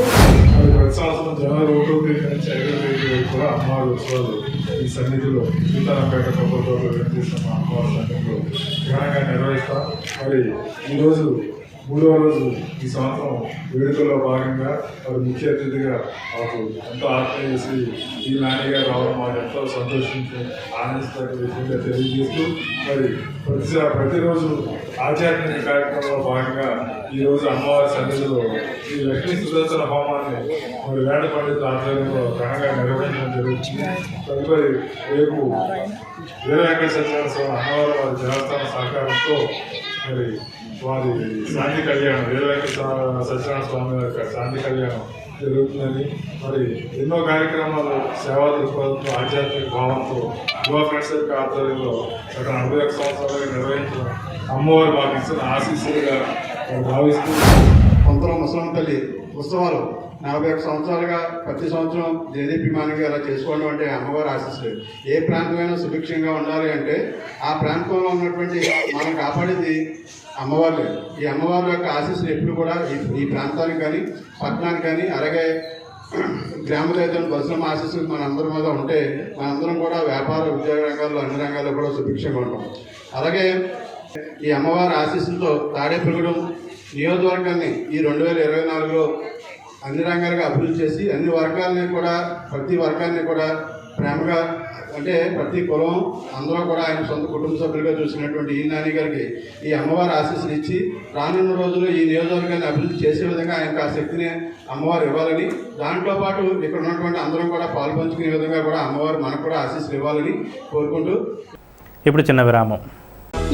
ప్రతి సంవత్సరం జనవరి 1వ తేదీ నుంచి 5వ తేదీ వరకు కూడా అమ్మవారి ఉత్సవాలు ఈ సన్నిధిలో సీతారాంపేట కొబ్బరితోటలో వెంకటేశ్వర అమ్మవారి సన్నిధిలో ఘనంగా నిర్వహిస్తాం. మరి ఈరోజు 3వ రోజు ఈ సంవత్సరం వేడుకల్లో భాగంగా మరి ముఖ్య అతిథిగా మాకు ఎంతో ఆత్మీయ చేసి ఈ నాన్నగారు రావడం మాకు ఎంతో సంతోషించి ఆనందిస్తున్న విషయంగా తెలియజేస్తూ మరి ప్రతిరోజు ఆధ్యాత్మిక కార్యక్రమంలో భాగంగా ఈరోజు అమ్మవారి సన్నిధిలో ఈ లక్ష్మీ సుదర్శన హోమాన్ని మరి వేద పండితుల ఆధ్వర్యంలో ఘనంగా నిర్వహించడం జరుగుతుంది. తదుపరి రేపు వీర వెంకట సత్యనారాయణ స్వామి అమ్మవారి వారి దేవస్థాన సహకారంతో మరి వారి శాంతి కళ్యాణం వీర వెంకట సత్యనారాయణ స్వామి వారి శాంతి కళ్యాణం జరుగుతుందని మరి ఎన్నో కార్యక్రమాలు సేవా దృక్పథంతో ఆధ్యాత్మిక భావంతో యువ ఫ్రెండ్స్ యొక్క ఆధ్వర్యంలో గత 41 సంవత్సరాలుగా నిర్వహించిన అమ్మవారు మాకు ఇస్తున్న ఆశీస్సులుగా భావిస్తూ కొంతలో ముసలం తల్లి ఉత్సవాలు 41 సంవత్సరాలుగా ప్రతి సంవత్సరం దేదీప్యమానంగా ఇలా చేసుకోవడం అంటే అమ్మవారి ఆశీస్సులు. ఏ ప్రాంతమైనా సుభిక్షంగా ఉండాలి అంటే ఆ ప్రాంతంలో ఉన్నటువంటి మనం కాపాడేది అమ్మవారు. ఈ అమ్మవారి యొక్క ఆశీస్సులు ఎప్పుడు కూడా ఈ ప్రాంతానికి కానీ పట్టణానికి కానీ అలాగే గ్రామ దేవతలు బస్సుల ఆశీస్సులు మనందరి మీద ఉంటే మనందరం కూడా వ్యాపార ఉద్యోగ రంగాల్లో అన్ని రంగాల్లో కూడా సుభిక్షంగా ఉంటాం. అలాగే ఈ అమ్మవారి ఆశీస్సులతో తాడేపల్లిగూడెం నియోజకవర్గాన్ని ఈ 2024లో అన్ని రంగాలుగా అభివృద్ధి చేసి అన్ని వర్గాలని కూడా ప్రతి వర్గాన్ని కూడా ప్రేమగా అంటే ప్రతి కులం అందరూ కూడా ఆయన సొంత కుటుంబ సభ్యులుగా చూసినటువంటి ఈ నాని గారికి ఈ అమ్మవారి ఆశీస్సులు ఇచ్చి రానున్న రోజుల్లో ఈ నియోజకవర్గాన్ని అభివృద్ధి చేసే విధంగా ఆయనకు ఆ శక్తిని అమ్మవారు ఇవ్వాలని, దాంట్లో పాటు ఇక్కడ ఉన్నటువంటి అందరం కూడా పాల్పంచుకునే విధంగా కూడా అమ్మవారు మనకు కూడా ఆశీస్సులు ఇవ్వాలని కోరుకుంటూ ఇప్పుడు చిన్న విరామం.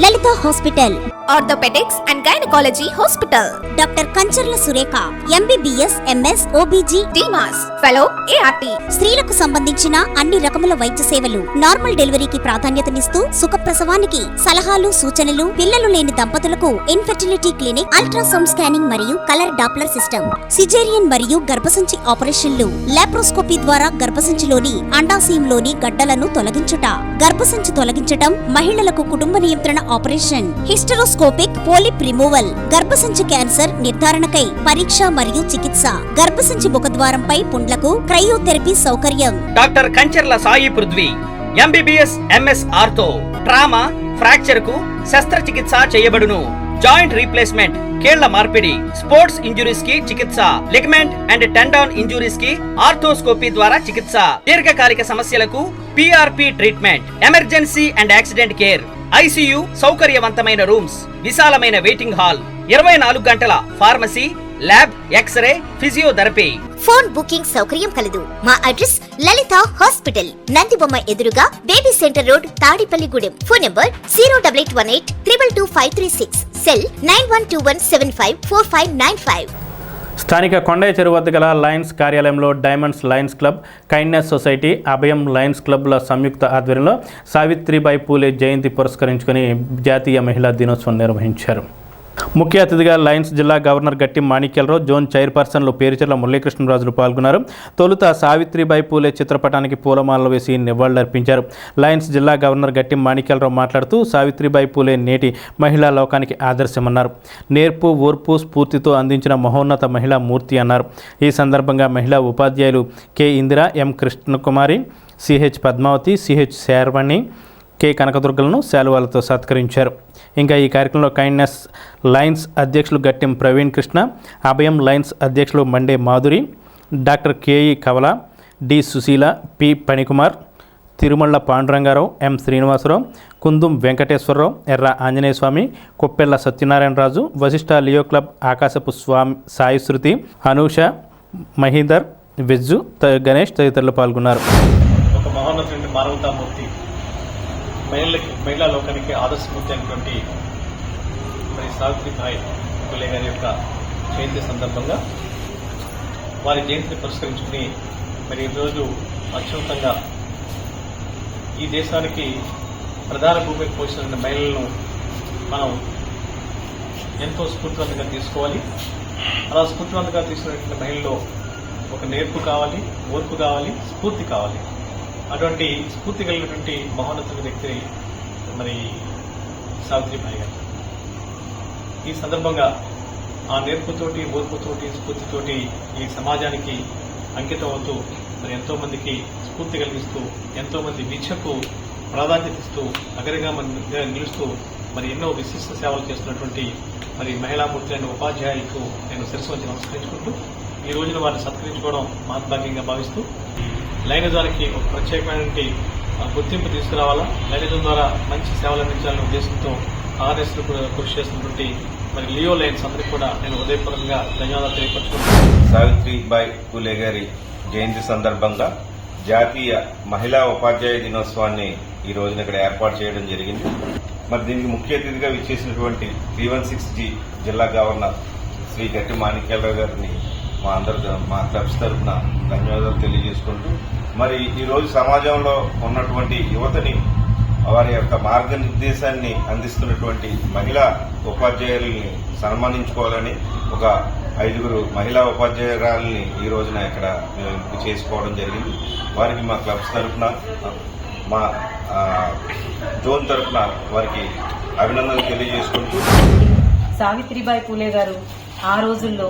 Lalitha hospital orthopaedics and gynaecology hospital. Doctor Kancharla Surekha MBBS MS OBG డిమాస్ ఫెలో ఏఆర్టీ. స్త్రీలకు సంబంధించిన అన్ని రకముల వైద్య సేవలు, నార్మల్ డెలివరీకి ప్రాధాన్యతనిస్తూ సుఖప్రసవానికి సలహాలు సూచనలు, పిల్లలు లేని దంపతులకు ఇన్ఫెర్టిలిటీ క్లినిక్, అల్ట్రాసౌండ్ స్కానింగ్ మరియు కలర్ డాప్లర్ సిస్టమ్, సిజేరియన్ మరియు గర్భసంచి ఆపరేషన్లు, లాప్రోస్కోపీ ద్వారా గర్భసంచిలోని అండాశయంలోని గడ్డలను తొలగించుట, గర్భసంచి తొలగించటం, మహిళలకు కుటుంబ నియంత్రణ ఆపరేషన్, హిస్టరోస్కోపిక్ పోలిప్ రిమూవల్, గర్భసంచి క్యాన్సర్ నిర్ధారణకై పరీక్ష మరియు చికిత్స, గర్భసంచి ముఖద్వారంపై పుండ్లకు క్రయోథెరపీ సౌకర్యం. Doctor Kancharla Sai Prithvi MBBS MS ortho. Trauma fracture కు శస్త్రచికిత్స చేయబడును. జాయింట్ రీప్లేస్మెంట్, కీళ్ల మార్పిడి, స్పోర్ట్స్ ఇంజురీస్ కి చికిత్స, లిగమెంట్ అండ్ టెండాన్ ఇంజురీస్ కి ఆర్థోస్కోపీ ద్వారా చికిత్స, దీర్ఘకాలిక సమస్యలకు PRP treatment, emergency and accident care, ICU సౌకర్యవంతమైన రూమ్స్, విశాలమైన వెయిటింగ్ హాల్, 24 గంటల pharmacy, lab, x-ray, physiotherapy. Phone booking సౌకర్యం కలదు. మా అడ్రస్ లలిత హాస్పిటల్, నందిబొమ్మ ఎదురుగా baby centre road, Tadepalligudem. Phone number 088822536, cell 9121754595. స్థానిక కొండయ్య చెరువు వద్ద గల లయన్స్ కార్యాలయంలో diamonds lions club, kindness society, Abhayam lions క్లబ్ల సంయుక్త ఆధ్వర్యంలో సావిత్రిబాయి పూలే జయంతి పురస్కరించుకొని జాతీయ మహిళా దినోత్సవం నిర్వహించారు. ముఖ్య అతిథిగా లయన్స్ జిల్లా గవర్నర్ గట్టి మాణిక్యాలరావు, జోన్ చైర్పర్సన్లు పేరుచెర్ల మురళీకృష్ణరాజులు పాల్గొన్నారు. తొలుత సావిత్రిబాయి పూలే చిత్రపటానికి పూలమాలలు వేసి నివాళులర్పించారు. లయన్స్ జిల్లా గవర్నర్ గట్టి మాణిక్యాలరావు మాట్లాడుతూ సావిత్రిబాయి పూలే నేటి మహిళా లోకానికి ఆదర్శమన్నారు. నేర్పు, ఓర్పు, స్ఫూర్తితో అందించిన మహోన్నత మహిళా మూర్తి అన్నారు. ఈ సందర్భంగా మహిళా ఉపాధ్యాయులు K Indira, M Krishnakumari, CH Padmavathi, CH Sharvani, K కనకదుర్గలను శాలువాలతో సత్కరించారు. ఇంకా ఈ కార్యక్రమంలో కైండ్నెస్ లయన్స్ అధ్యక్షులు గట్టెం ప్రవీణ్ కృష్ణ, అభయం లయన్స్ అధ్యక్షులు మండే మాధురి, డాక్టర్ కేఈ కవల, డి సుశీల, పి పణికుమార్, తిరుమళ్ళ పాండురంగారావు, ఎం శ్రీనివాసరావు, కుందుం వెంకటేశ్వరరావు, ఎర్ర ఆంజనేయస్వామి, కొప్పెళ్ల సత్యనారాయణరాజు, వశిష్ఠ లియో క్లబ్ ఆకాశపు స్వామి, సాయిశృతి, అనూష, మహీధర్, వెజ్జు, గణేష్ తదితరులు పాల్గొన్నారు. ఒక మహోన్నతుడి మానవతామూర్తి, మహిళా లోకానికి ఆదర్శమూర్తి అయినటువంటి మరి సావిత్రిబాయి పూలే గారి యొక్క జయంతి సందర్భంగా వారి జయంతిని పురస్కరించుకుని మరి ఈరోజు అత్యున్నతంగా ఈ దేశానికి ప్రధాన భూమిక పోషిస్తున్న మహిళలను మనం ఎంతో స్ఫూర్తివంతంగా తీసుకోవాలి. అలా స్ఫూర్తివంతంగా తీసుకున్నటువంటి మహిళల్లో ఒక నేర్పు కావాలి, ఓర్పు కావాలి, స్ఫూర్తి కావాలి. అటువంటి స్ఫూర్తి కలిగినటువంటి మహోన్నత వ్యక్తి మరి సావిత్రిబాయి గారు. ఈ సందర్భంగా ఆ నేర్పుతోటి, ఓర్పుతోటి, స్ఫూర్తితోటి ఈ సమాజానికి అంకితం అవుతూ మరి ఎంతో మందికి స్ఫూర్తి కలిగిస్తూ, ఎంతో మంది విద్యకు ప్రాధాన్యత ఇస్తూ, అగరిగా నిలుస్తూ మరి ఎన్నో విశిష్ట సేవలు చేస్తున్నటువంటి మరి మహిళామూర్తి అయిన ఉపాధ్యాయులకు నేను శిరస్సు వచ్చి నమస్కరించుకుంటూ ఈ రోజున వారిని సత్కరించుకోవడం మహద్భాగ్యంగా భావిస్తూ లైనిజానికి ఒక ప్రత్యేకమైనటువంటి గుర్తింపు తీసుకురావాలా, లైనిజం ద్వారా మంచి సేవలు అందించాలనే ఉద్దేశంతో ఆర్ఎస్లు కృషి చేస్తున్నటువంటి మరి లియో లైన్స్ అందరికీ కూడా నేను హృదయపూర్వకంగా ధన్యవాదాలు తెలియపరుచుకుంటున్నాను. సావిత్రిబాయి పూలే గారి జయంతి సందర్భంగా జాతీయ మహిళా ఉపాధ్యాయ దినోత్సవాన్ని ఈ రోజున ఇక్కడ ఏర్పాటు చేయడం జరిగింది. మరి దీనికి ముఖ్య అతిథిగా విచ్చేసినటువంటి 316G జిల్లా గవర్నర్ శ్రీ గట్టి మాణిక్యాలరావు గారిని మా క్లబ్స్ తరఫున ధన్యవాదాలు తెలియజేసుకుంటూ, మరి ఈరోజు సమాజంలో ఉన్నటువంటి యువతని వారి యొక్క మార్గనిర్దేశాన్ని అందిస్తున్నటువంటి మహిళా ఉపాధ్యాయుల్ని సన్మానించుకోవాలని ఒక 5 మహిళా ఉపాధ్యాయురాలని ఈ రోజున ఇక్కడ మేము చేసుకోవడం జరిగింది. వారికి మా క్లబ్స్ తరఫున, మా జోన్ తరఫున వారికి అభినందనలు తెలియజేసుకుంటూ, సావిత్రిబాయి పూలే గారు ఆ రోజుల్లో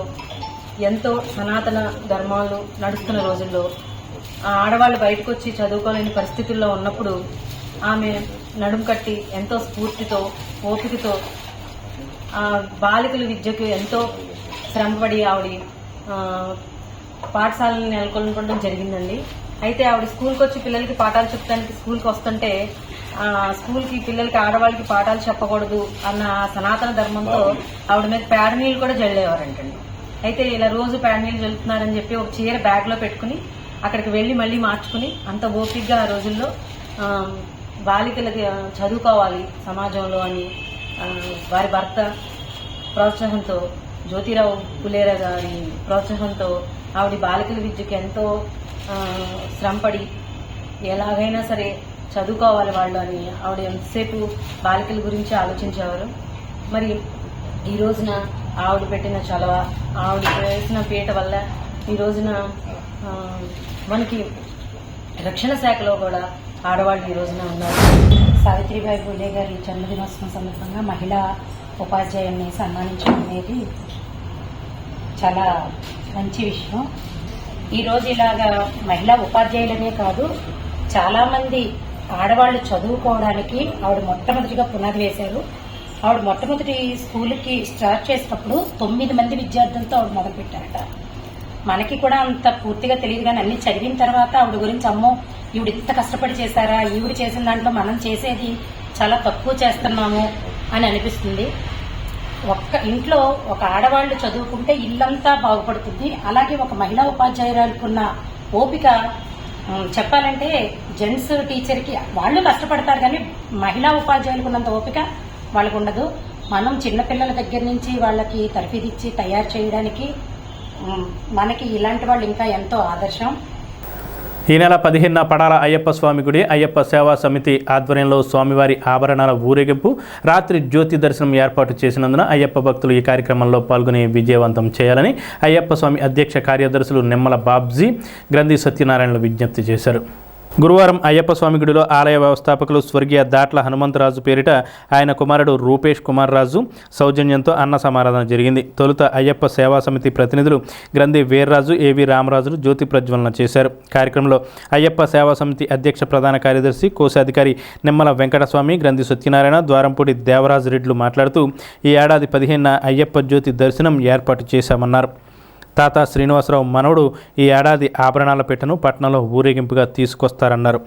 ఎంతో సనాతన ధర్మాలు నడుస్తున్న రోజుల్లో ఆడవాళ్ళు బయటకు వచ్చి చదువుకోలేని పరిస్థితుల్లో ఉన్నప్పుడు ఆమె నడుము కట్టి ఎంతో స్ఫూర్తితో, ఓపికతో బాలికల విద్యకు ఎంతో శ్రమపడి ఆవిడ పాఠశాలను నెలకొల్పడం జరిగిందండి. అయితే ఆవిడ స్కూల్కి వచ్చి పిల్లలకి పాఠాలు చెప్పడానికి స్కూల్కి వస్తుంటే స్కూల్కి పిల్లలకి, ఆడవాళ్ళకి పాఠాలు చెప్పకూడదు అన్న సనాతన ధర్మంతో ఆవిడ మీద పేడ నీళ్ళు కూడా జల్లేవారంటండి. అయితే ఇలా రోజు పేడ నీళ్ళు జల్లుతున్నారని చెప్పి ఒక చీర బ్యాగ్లో పెట్టుకుని అక్కడికి వెళ్లి మళ్లీ మార్చుకుని అంత ఓపికగా ఆ రోజుల్లో బాలికలకి చదువుకోవాలి సమాజంలో అని వారి భర్త ప్రోత్సాహంతో, జ్యోతిరావు పులేరా గారి ప్రోత్సాహంతో ఆవిడ బాలికల విద్యకి ఎంతో శ్రమపడి ఎలాగైనా సరే చదువుకోవాలి వాళ్ళు అని ఆవిడ ఎంతసేపు బాలికల గురించి ఆలోచించేవారు. మరి ఈ రోజున ఆవిడ పెట్టిన చలవ, ఆవిడ వేసిన పీట వల్ల ఈ రోజున మనకి రక్షణ శాఖలో కూడా ఆడవాళ్ళు ఈ రోజున ఉన్నారు. సావిత్రిబాయి పూలే గారి జన్మదినోత్సవం సందర్భంగా మహిళా ఉపాధ్యాయుల్ని సన్మానించడం అనేది చాలా మంచి విషయం. ఈరోజు ఇలాగా మహిళా ఉపాధ్యాయులనే కాదు, చాలామంది ఆడవాళ్లు చదువుకోవడానికి ఆవిడ మొట్టమొదటిగా పునాది వేశారు. ఆవిడ మొట్టమొదటి స్కూల్కి స్టార్ట్ చేసినప్పుడు 9 మంది విద్యార్థులతో ఆవిడ మొదలుపెట్టారట. మనకి కూడా అంత పూర్తిగా తెలియదు, కానీ అన్ని చదివిన తర్వాత ఆవిడ గురించి అమ్మో ఈవిడ ఇంత కష్టపడి చేశారా, ఈవిడ చేసిన దాంట్లో మనం చేసేది చాలా తక్కువ చేస్తున్నాము అని అనిపిస్తుంది. ఒక్క ఇంట్లో ఒక ఆడవాళ్లు చదువుకుంటే ఇల్లంతా బాగుపడుతుంది. అలాగే ఒక మహిళా ఉపాధ్యాయురాలకున్న ఓపిక చెప్పాలంటే జెంట్స్ టీచర్కి వాళ్ళు కష్టపడతారు, కానీ మహిళా ఉపాధ్యాయులకున్నంత ఓపిక వాళ్ళకు ఉండదు. మనం చిన్నపిల్లల దగ్గర నుంచి వాళ్ళకి తర్ఫీదిచ్చి తయారు చేయడానికి మనకి ఇలాంటి వాళ్ళు ఇంకా ఎంతో ఆదర్శం. ఈ నెల 15న పడాల అయ్యప్ప స్వామి గుడి అయ్యప్ప సేవా సమితి ఆధ్వర్యంలో స్వామివారి ఆభరణాల ఊరేగింపు, రాత్రి జ్యోతి దర్శనం ఏర్పాటు చేసినందున అయ్యప్ప భక్తులు ఈ కార్యక్రమంలో పాల్గొని విజయవంతం చేయాలని అయ్యప్ప స్వామి అధ్యక్ష కార్యదర్శులు నిమ్మల బాబ్జీ, గ్రంథి సత్యనారాయణలు విజ్ఞప్తి చేశారు. గురువారం అయ్యప్ప స్వామి గుడిలో ఆలయ వ్యవస్థాపకులు స్వర్గీయ దాట్ల హనుమంతరాజు పేరిట ఆయన కుమారుడు రూపేష్ కుమార్ రాజు సౌజన్యంతో అన్న సమారాధన జరిగింది. తొలుత అయ్యప్ప సేవా సమితి ప్రతినిధులు గ్రంథి వీర్రాజు, ఏవి రామరాజులు జ్యోతి ప్రజ్వలన చేశారు. కార్యక్రమంలో అయ్యప్ప సేవా సమితి అధ్యక్ష ప్రధాన కార్యదర్శి కోశాధికారి నిమ్మల వెంకటస్వామి, గ్రంథి సత్యనారాయణ, ద్వారంపూడి దేవరాజు రెడ్లు మాట్లాడుతూ ఈ ఏడాది 15న అయ్యప్ప జ్యోతి దర్శనం ఏర్పాటు చేశామన్నారు. తాత శ్రీనివాసరావు మనవడు ఈ ఏడాది ఆభరణాల పెట్టెను పట్టణంలో ఊరేగింపుగా తీసుకొస్తారన్నారు.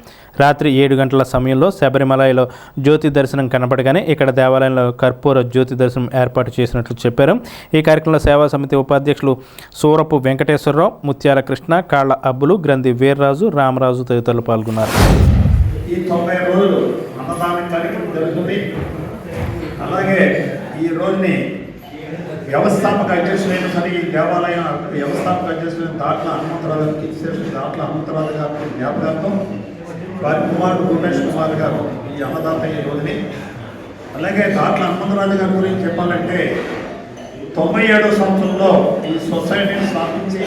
రాత్రి 7 గంటల సమయంలో శబరిమలలో జ్యోతి దర్శనం కనపడగానే ఇక్కడ దేవాలయంలో కర్పూర జ్యోతి దర్శనం ఏర్పాటు చేసినట్లు చెప్పారు. ఈ కార్యక్రమంలో సేవా సమితి ఉపాధ్యక్షులు సూరపు వెంకటేశ్వరరావు, ముత్యాల కృష్ణ, కాళ్ల అబ్బులు, గ్రంథి వీర్రాజు, రామరాజు తదితరులు పాల్గొన్నారు. ఈ 90 రోజులు అన్నదాన కార్యక్రమం జరుగుతుంది. అలాగే ఈ రోజుని వ్యవస్థాపక అధ్యక్షులైన సరే ఈ దేవాలయం వ్యవస్థాపక అధ్యక్షులైన దాట్ల హనుమంతరాజు దాట్ల హనుమంతరాజు గారి జ్ఞాపకార్థం వారి కుమారుడు రూపేష్ కుమార్ గారు ఈ అన్నదాత ఈ రోజుని. అలాగే దాట్ల హనుమంతరాజు గారి గురించి చెప్పాలంటే 97 సంవత్సరంలో ఈ సొసైటీని స్థాపించి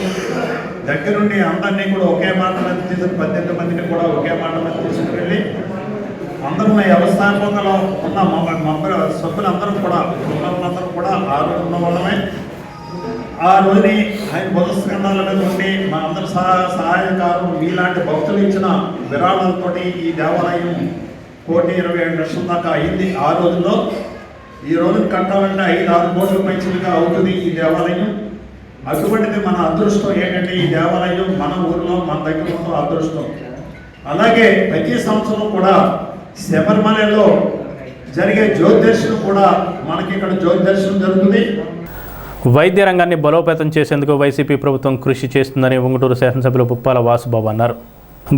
దగ్గరుండి అందరినీ కూడా ఒకే మాట మీద తీసుకుని 18 మందిని కూడా ఒకే మాట మీద తీసుకువెళ్ళి అందరూ వ్యవస్థాపకలో ఉన్న సభ్యులందరూ కూడా ఉన్నవాళ్ళందరూ కూడా ఆ రోజు ఉన్న వాళ్ళమే. ఆ రోజుని ఆయన బుధస్కంధాల మీద ఉండి మా అందరి సహాయకారం మీలాంటి భక్తులు ఇచ్చిన విరాళాలతో ఈ దేవాలయం 1,27,00,000 దాకా అయింది ఆ రోజుల్లో. ఈ రోజున కట్టాలంటే 5-6 కోట్ల పైసలుగా అవుతుంది ఈ దేవాలయం. అటువంటిది మన అదృష్టం ఏంటంటే ఈ దేవాలయం మన ఊరిలో మన దగ్గర ఉన్న అదృష్టం. అలాగే ప్రతి సంవత్సరం కూడా శబరిమలలో జరిగే జ్యోతి దర్శనం కూడా మనకి ఇక్కడ జ్యోతి దర్శనం జరుగుతుంది. వైద్య రంగాన్ని బలోపేతం చేసేందుకు వైసీపీ ప్రభుత్వం కృషి చేస్తుందని ఉంగుటూరు శాసనసభ్యులు పుప్పాల వాసుబాబు అన్నారు.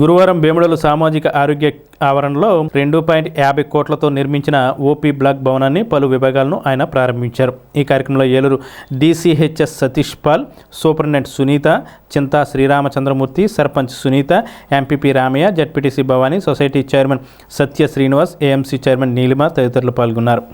గురువారం భీముడలు సామాజిక ఆరోగ్య ఆవరణలో 2.50 కోట్లతో నిర్మించిన ఓపీ బ్లాక్ భవనాన్ని పలు విభాగాలను ఆయన ప్రారంభించారు. ఈ కార్యక్రమంలో Eluru DCHS Satish Paul, superintendent Sunitha, Chinta Sriramachandramurthy, sarpanch Sunitha, MPP Ramayya, ZPTC Bhavani, society chairman Satya Srinivas, AMC chairman Neelima తదితరులు పాల్గొన్నారు.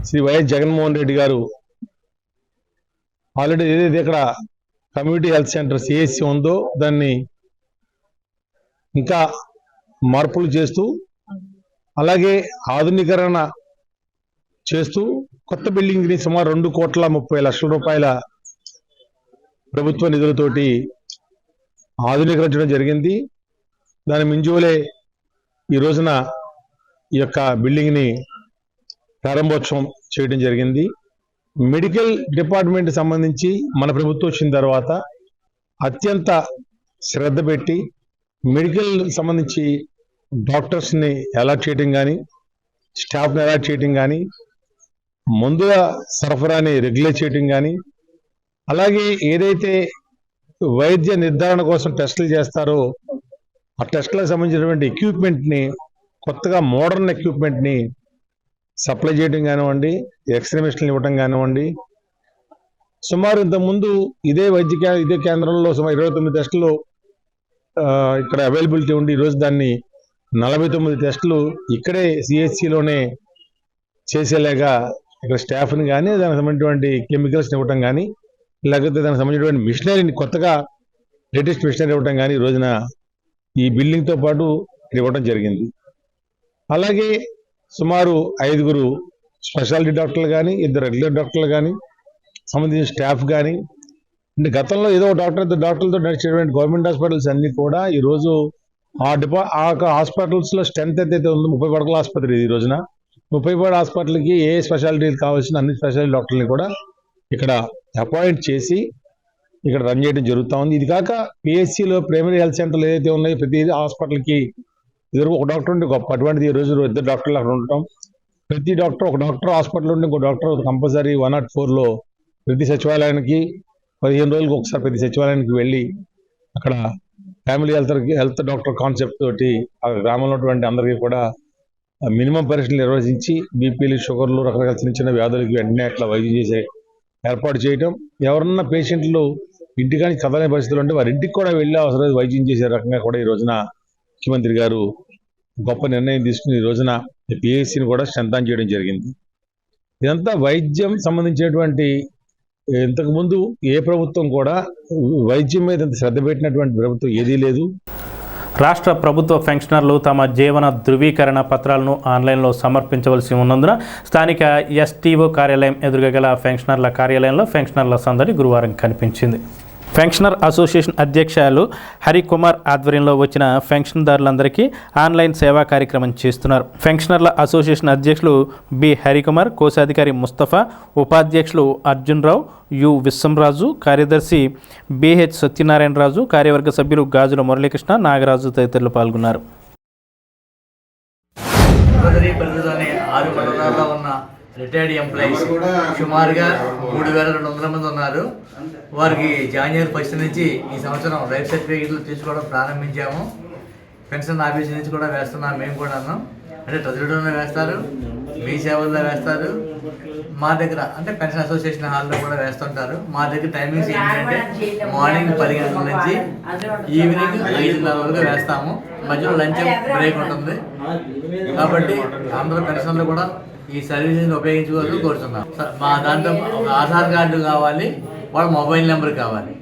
శ్రీ వైఎస్ జగన్మోహన్ రెడ్డి గారు ఆల్రెడీ ఏదైతే ఇక్కడ కమ్యూనిటీ హెల్త్ సెంటర్ CHC ఉందో దాన్ని ఇంకా మార్పులు చేస్తూ అలాగే ఆధునీకరణ చేస్తూ కొత్త బిల్డింగ్ని సుమారు 2,30,00,000 రూపాయల ప్రభుత్వ నిధులతోటి ఆధునీకరించడం జరిగింది. దాని మింజువలే ఈ రోజున ఈ యొక్క బిల్డింగ్ని ప్రారంభోత్సవం చేయడం జరిగింది. మెడికల్ డిపార్ట్మెంట్ సంబంధించి మన ప్రభుత్వం వచ్చిన తర్వాత అత్యంత శ్రద్ధ పెట్టి మెడికల్ సంబంధించి డాక్టర్స్ని అలాట్ చేయడం కానీ, స్టాఫ్ని అలాట్ చేయడం కానీ, మందుల సరఫరాని రెగ్యులేట్ చేయడం కానీ, అలాగే ఏదైతే వైద్య నిర్ధారణ కోసం టెస్టులు చేస్తారో ఆ టెస్టులకు సంబంధించినటువంటి ఎక్విప్మెంట్ని, కొత్తగా మోడర్న్ ఎక్విప్మెంట్ని సప్లై చేయడం కానివ్వండి, ఎక్స్రే మిషన్లు ఇవ్వడం కానివ్వండి. సుమారు ఇంతకుముందు ఇదే కేంద్రంలో సుమారు 29 టెస్టులు ఇక్కడ అవైలబిలిటీ ఉండి ఈరోజు దాన్ని 49 టెస్టులు ఇక్కడే CHCలోనే చేసేలాగా ఇక్కడ స్టాఫ్ని కానీ, దానికి సంబంధించినటువంటి కెమికల్స్ని ఇవ్వటం కానీ, లేకపోతే దానికి సంబంధించినటువంటి మిషనరీని కొత్తగా లేటెస్ట్ మిషనరీ ఇవ్వటం కానీ ఈ రోజున ఈ బిల్డింగ్తో పాటు ఇవ్వడం జరిగింది. అలాగే సుమారు 5 స్పెషాలిటీ డాక్టర్లు కానీ, 2 రెగ్యులర్ డాక్టర్లు కానీ, సంబంధించిన స్టాఫ్ కానీ, అంటే గతంలో ఏదో డాక్టర్లతో నడిచేటువంటి గవర్నమెంట్ హాస్పిటల్స్ అన్నీ కూడా ఈరోజు ఆ హాస్పిటల్స్లో స్ట్రెంత్ ఎంతైతే ఉందో 30 పడకల ఆసుపత్రి ఈ రోజున 30 పడకల హాస్పిటల్కి ఏ స్పెషాలిటీలు కావాల్సిన అన్ని స్పెషాలిటీ డాక్టర్ని కూడా ఇక్కడ అపాయింట్ చేసి ఇక్కడ రన్ చేయడం జరుగుతూ ఉంది. ఇది కాక PHCలో ప్రైమరీ హెల్త్ సెంటర్లు ఏదైతే ఉన్నాయో ప్రతి హాస్పిటల్కి ఇదివరకు ఒక డాక్టర్ ఉంటే గొప్ప, అటువంటిది ఈ రోజు 2 డాక్టర్లు అక్కడ ఉండటం, ప్రతి డాక్టర్ ఒక డాక్టర్ హాస్పిటల్ ఉంటే ఇంకో డాక్టర్ కంపల్సరీ 104లో ప్రతి సచివాలయానికి 15 రోజులకు ఒకసారి ప్రతి సచివాలయానికి వెళ్ళి అక్కడ ఫ్యామిలీ హెల్త్ డాక్టర్ కాన్సెప్ట్ తోటి ఆ గ్రామంలో ఉన్నటువంటి అందరికీ కూడా మినిమం పరీక్షలు నిర్వహించి బీపీలు, షుగర్లు, రకరకాల చిన్న చిన్న వ్యాధులకి వెంటనే అట్లా వైద్యం చేసే ఏర్పాటు చేయటం. ఎవరన్నా పేషెంట్లు ఇంటికాని కదలని పరిస్థితులు ఉంటే వారి ఇంటికి కూడా వెళ్ళి అవసరం వైద్యం చేసే రకంగా కూడా ఈ రోజున ముఖ్యమంత్రి గారు గొప్ప నిర్ణయం తీసుకుని ఈ రోజున PHCని కూడా స్ట్రెంథన్ చేయడం జరిగింది. ఇదంతా వైద్యం సంబంధించినటువంటి ఇంతకుముందు ఏ ప్రభుత్వం కూడా వైద్యం మీద ఇంత శ్రద్ధ పెట్టినటువంటి ప్రభుత్వం ఏదీ లేదు. రాష్ట్ర ప్రభుత్వ పెన్షనర్లు తమ జీవన ధృవీకరణ పత్రాలను ఆన్లైన్లో సమర్పించవలసి ఉన్నందున స్థానిక STO కార్యాలయం ఎదురుగా గల పెన్షనర్ల కార్యాలయంలో పెన్షనర్ల సందడి గురువారం కనిపించింది. పెన్షనర్ అసోసియేషన్ అధ్యక్షులు హరికుమార్ ఆధ్వర్యంలో వచ్చిన పెన్షన్దారులందరికీ ఆన్లైన్ సేవా కార్యక్రమం చేస్తున్నారు. పెన్షనర్ల అసోసియేషన్ అధ్యక్షులు బి హరికుమార్, కోశాధికారి ముస్తఫా, ఉపాధ్యక్షులు అర్జున్ రావు, యు విశ్వంరాజు, కార్యదర్శి బిహెచ్ సత్యనారాయణరాజు, కార్యవర్గ సభ్యులు గాజుల మురళీకృష్ణ, నాగరాజు తదితరులు పాల్గొన్నారు. రిటైర్డ్ ఎంప్లాయీస్ సుమారుగా 3200 మంది ఉన్నారు. వారికి జనవరి 1 నుంచి ఈ సంవత్సరం లైఫ్ సర్టిఫికేట్లు తీసుకోవడం ప్రారంభించాము. పెన్షన్ ఆఫీస్ నుంచి కూడా వేస్తున్నాం. మేము కూడాను అంటే ట్రెజరీలోనే వేస్తారు, మీ సేవల్లో వేస్తారు, మా దగ్గర అంటే పెన్షన్ అసోసియేషన్ హాల్లో కూడా వేస్తుంటారు. మా దగ్గర టైమింగ్స్ ఏంటంటే మార్నింగ్ 10 గంటల నుంచి ఈవినింగ్ 5:30 వరకు వేస్తాము. మధ్యలో లంచ్ బ్రేక్ ఉంటుంది. కాబట్టి అందరూ పెన్షన్లు కూడా ఈ సర్వీసెస్ని ఉపయోగించుకోవాలని కోరుతున్నాం. మా దాంట్లో ఆధార్ కార్డు కావాలి, వాళ్ళ మొబైల్ నెంబర్ కావాలి,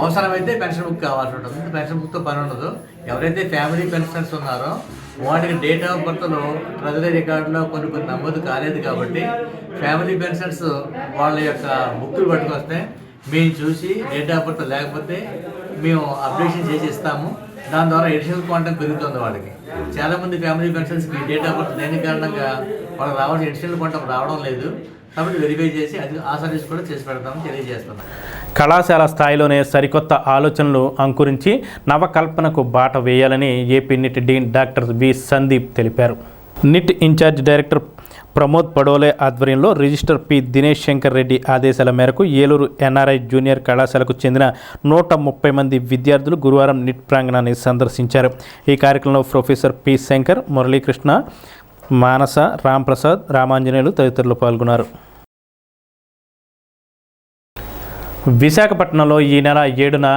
అవసరమైతే పెన్షన్ బుక్ కావాల్సి ఉంటుంది. పెన్షన్ బుక్తో పని ఉండదు. ఎవరైతే ఫ్యామిలీ పెన్షనర్స్ ఉన్నారో వాటికి డేట్ ఆఫ్ బర్త్లో ట్రెజరీ రికార్డులో కొన్ని నమోదు కాలేదు కాబట్టి ఫ్యామిలీ పెన్షనర్స్ వాళ్ళ యొక్క బుక్లు పట్టుకొస్తే మేము చూసి డేట్ ఆఫ్ బర్త్ లేకపోతే మేము అప్డేషన్ చేసి ఇస్తాము. దాని ద్వారా ఎడిషనల్ క్వాంటం పెరుగుతుంది. వాళ్ళకి చాలామంది ఫ్యామిలీ పెన్షన్స్కి డేట్ ఆఫ్ బర్త్ లేని కారణంగా వాళ్ళకి రావడం ఎడిషనల్ క్వాంటం రావడం లేదు. కాబట్టి వెరిఫై చేసి అది ఆ సర్వీస్ కూడా చేసి పెడతామని తెలియజేస్తున్నాం. కళాశాల స్థాయిలోనే సరికొత్త ఆలోచనలు అంకురించి నవకల్పనకు బాట వేయాలని AP neat dean doctor V Sandeep తెలిపారు. నిట్ ఇన్ఛార్జ్ డైరెక్టర్ ప్రమోద్ పడోలే ఆధ్వర్యంలో రిజిస్టర్ పి దినేష్ శంకర్ రెడ్డి ఆదేశాల మేరకు ఏలూరు ఎన్ఆర్ఐ జూనియర్ కళాశాలకు చెందిన 130 మంది విద్యార్థులు గురువారం నిట్ ప్రాంగణాన్ని సందర్శించారు. ఈ కార్యక్రమంలో ప్రొఫెసర్ పి శంకర్, మురళీకృష్ణ, మానస, రాంప్రసాద్, రామాంజనేయులు తదితరులు పాల్గొన్నారు. విశాఖపట్నంలో ఈ నెల 7న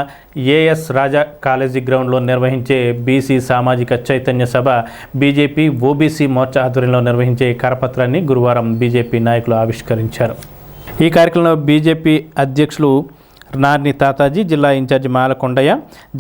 ఏఎస్ రాజా కాలేజీ గ్రౌండ్లో నిర్వహించే బీసీ సామాజిక చైతన్య సభ బీజేపీ ఓబీసీ మోర్చా ఆధ్వర్యంలో నిర్వహించే కరపత్రాన్ని గురువారం బీజేపీ నాయకులు ఆవిష్కరించారు. ఈ కార్యక్రమంలో బీజేపీ అధ్యక్షులు నార్ని తాతాజీ, జిల్లా ఇన్ఛార్జి మాలకొండయ్య,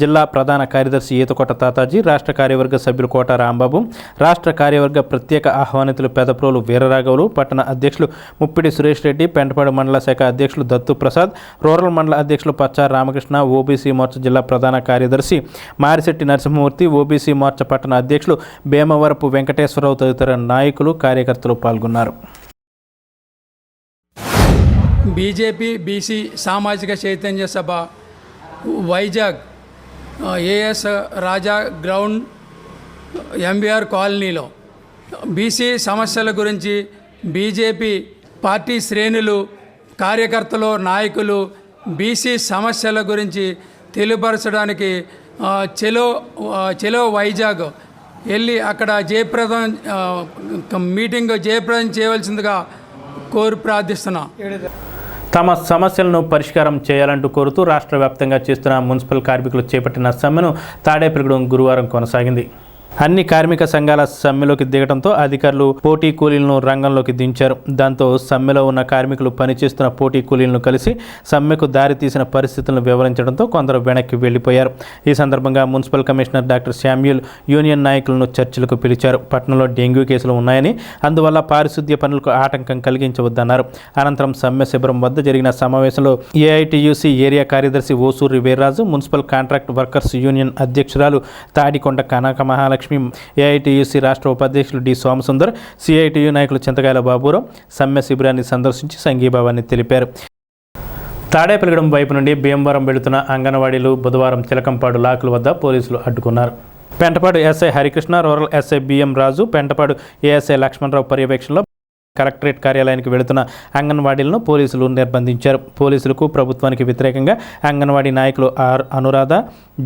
జిల్లా ప్రధాన కార్యదర్శి ఈతకోట తాతాజీ, రాష్ట్ర కార్యవర్గ సభ్యులు కోట రాంబాబు, రాష్ట్ర కార్యవర్గ ప్రత్యేక ఆహ్వానితులు పెదప్రోలు వీరరాఘవులు, పట్టణ అధ్యక్షులు ముప్పిడి సురేష్ రెడ్డి, పెంటపాడు మండల శాఖ అధ్యక్షులు దత్తు ప్రసాద్, రూరల్ మండల అధ్యక్షులు పచ్చారు రామకృష్ణ, ఓబీసీ మోర్చా జిల్లా ప్రధాన కార్యదర్శి మారిశెట్టి నరసింహమూర్తి, ఓబీసీ మోర్చా పట్టణ అధ్యక్షులు భీమవరపు వెంకటేశ్వరరావు తదితర నాయకులు, కార్యకర్తలు పాల్గొన్నారు. బీజేపీ బీసీ సామాజిక చైతన్య సభ వైజాగ్ ఏఎస్ రాజా గ్రౌండ్ ఎంబీఆర్ కాలనీలో బీసీ సమస్యల గురించి బీజేపీ పార్టీ శ్రేణులు, కార్యకర్తలు, నాయకులు బీసీ సమస్యల గురించి తెలియపరచడానికి చెలో వైజాగ్ వెళ్ళి అక్కడ మీటింగ్ జయప్రదం చేయవలసిందిగా కోరి ప్రార్థిస్తున్నాం. తమ సమస్యలను పరిష్కారం చేయాలంటూ కోరుతూ రాష్ట్ర వ్యాప్తంగా చేస్తున్న మున్సిపల్ కార్మికులు చేపట్టిన సమ్మెను తాడేపల్లిగూడెం గురువారం కొనసాగింది. అన్ని కార్మిక సంఘాల సమ్మెలోకి దిగడంతో అధికారులు పోటీ కూలీలను రంగంలోకి దించారు. దాంతో సమ్మెలో ఉన్న కార్మికులు పనిచేస్తున్న పోటీ కూలీలను కలిసి సమ్మెకు దారితీసిన పరిస్థితులను వివరించడంతో కొందరు వెనక్కి వెళ్లిపోయారు. ఈ సందర్భంగా municipal commissioner doctor Samuel union నాయకులను చర్చలకు పిలిచారు. పట్టణంలో డెంగ్యూ కేసులు ఉన్నాయని, అందువల్ల పారిశుద్ధ్య పనులకు ఆటంకం కలిగించవద్దన్నారు. అనంతరం సమ్మె శిబిరం వద్ద జరిగిన సమావేశంలో ఏఐటీయూసీ ఏరియా కార్యదర్శి Osuri Veerraju, municipal contract workers union అధ్యక్షురాలు తాడికొండ కనక మహాలక్ష్మి, ఏఐటీయూసీ రాష్ట్ర ఉపాధ్యక్షులు డి సోమసుందర్, సిఐటియు నాయకులు చింతకాయల బాబురావు సమ్మె శిబిరాన్ని సందర్శించి సంఘీభావాన్ని తెలిపారు. తాడేపల్లిగూడెం వైపు నుండి భీమవరం వెళుతున్న అంగన్వాడీలు బుధవారం చిలకంపాడు లాకుల వద్ద పోలీసులు అడ్డుకున్నారు. Pentapadu SI Harikrishna, rural SI BM Raju, Pentapadu ASI Lakshmanarao పర్యవేక్షణలో కలెక్టరేట్ కార్యాలయానికి వెళుతున్న అంగన్వాడీలను పోలీసులు నిర్బంధించారు. పోలీసులకు ప్రభుత్వానికి వ్యతిరేకంగా అంగన్వాడీ నాయకులు R Anuradha,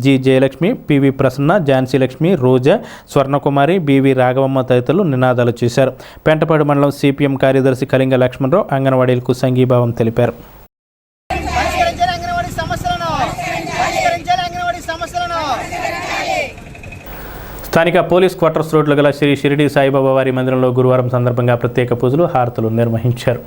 G Jayalakshmi, PV Prasanna, Jhansi Lakshmi, Roja, Swarnakumari, BV Raghavamma తదితరులు నినాదాలు చేశారు. పెంటపాడు మండలం సిపిఎం కార్యదర్శి కళింగ లక్ష్మణరావు అంగన్వాడీలకు సంఘీభావం తెలిపారు. స్థానిక పోలీస్ క్వార్టర్స్ రోడ్లో గల శ్రీ షిరిడి సాయిబాబా వారి మందిరంలో గురువారం సందర్భంగా ప్రత్యేక పూజలు, హారతులు నిర్వహించారు.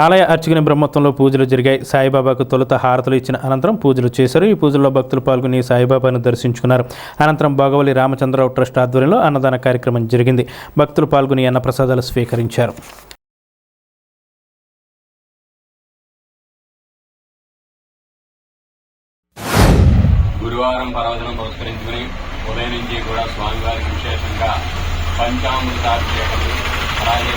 ఆలయ అర్చకుని బ్రహ్మత్వంలో పూజలు జరిగాయి. సాయిబాబాకు తొలుత హారతులు ఇచ్చిన అనంతరం పూజలు చేశారు. ఈ పూజల్లో భక్తులు పాల్గొని సాయిబాబాను దర్శించుకున్నారు. అనంతరం బాగవల్లి రామచంద్రరావు ట్రస్ట్ ఆధ్వర్యంలో అన్నదాన కార్యక్రమం జరిగింది. భక్తులు పాల్గొని అన్నప్రసాదాలు స్వీకరించారు. గురువారం పర్వదినం పురస్కరించుకుని ఉదయం నుంచి కూడా స్వామివారికి విశేషంగా పంచామృతాభిషేకము అలాగే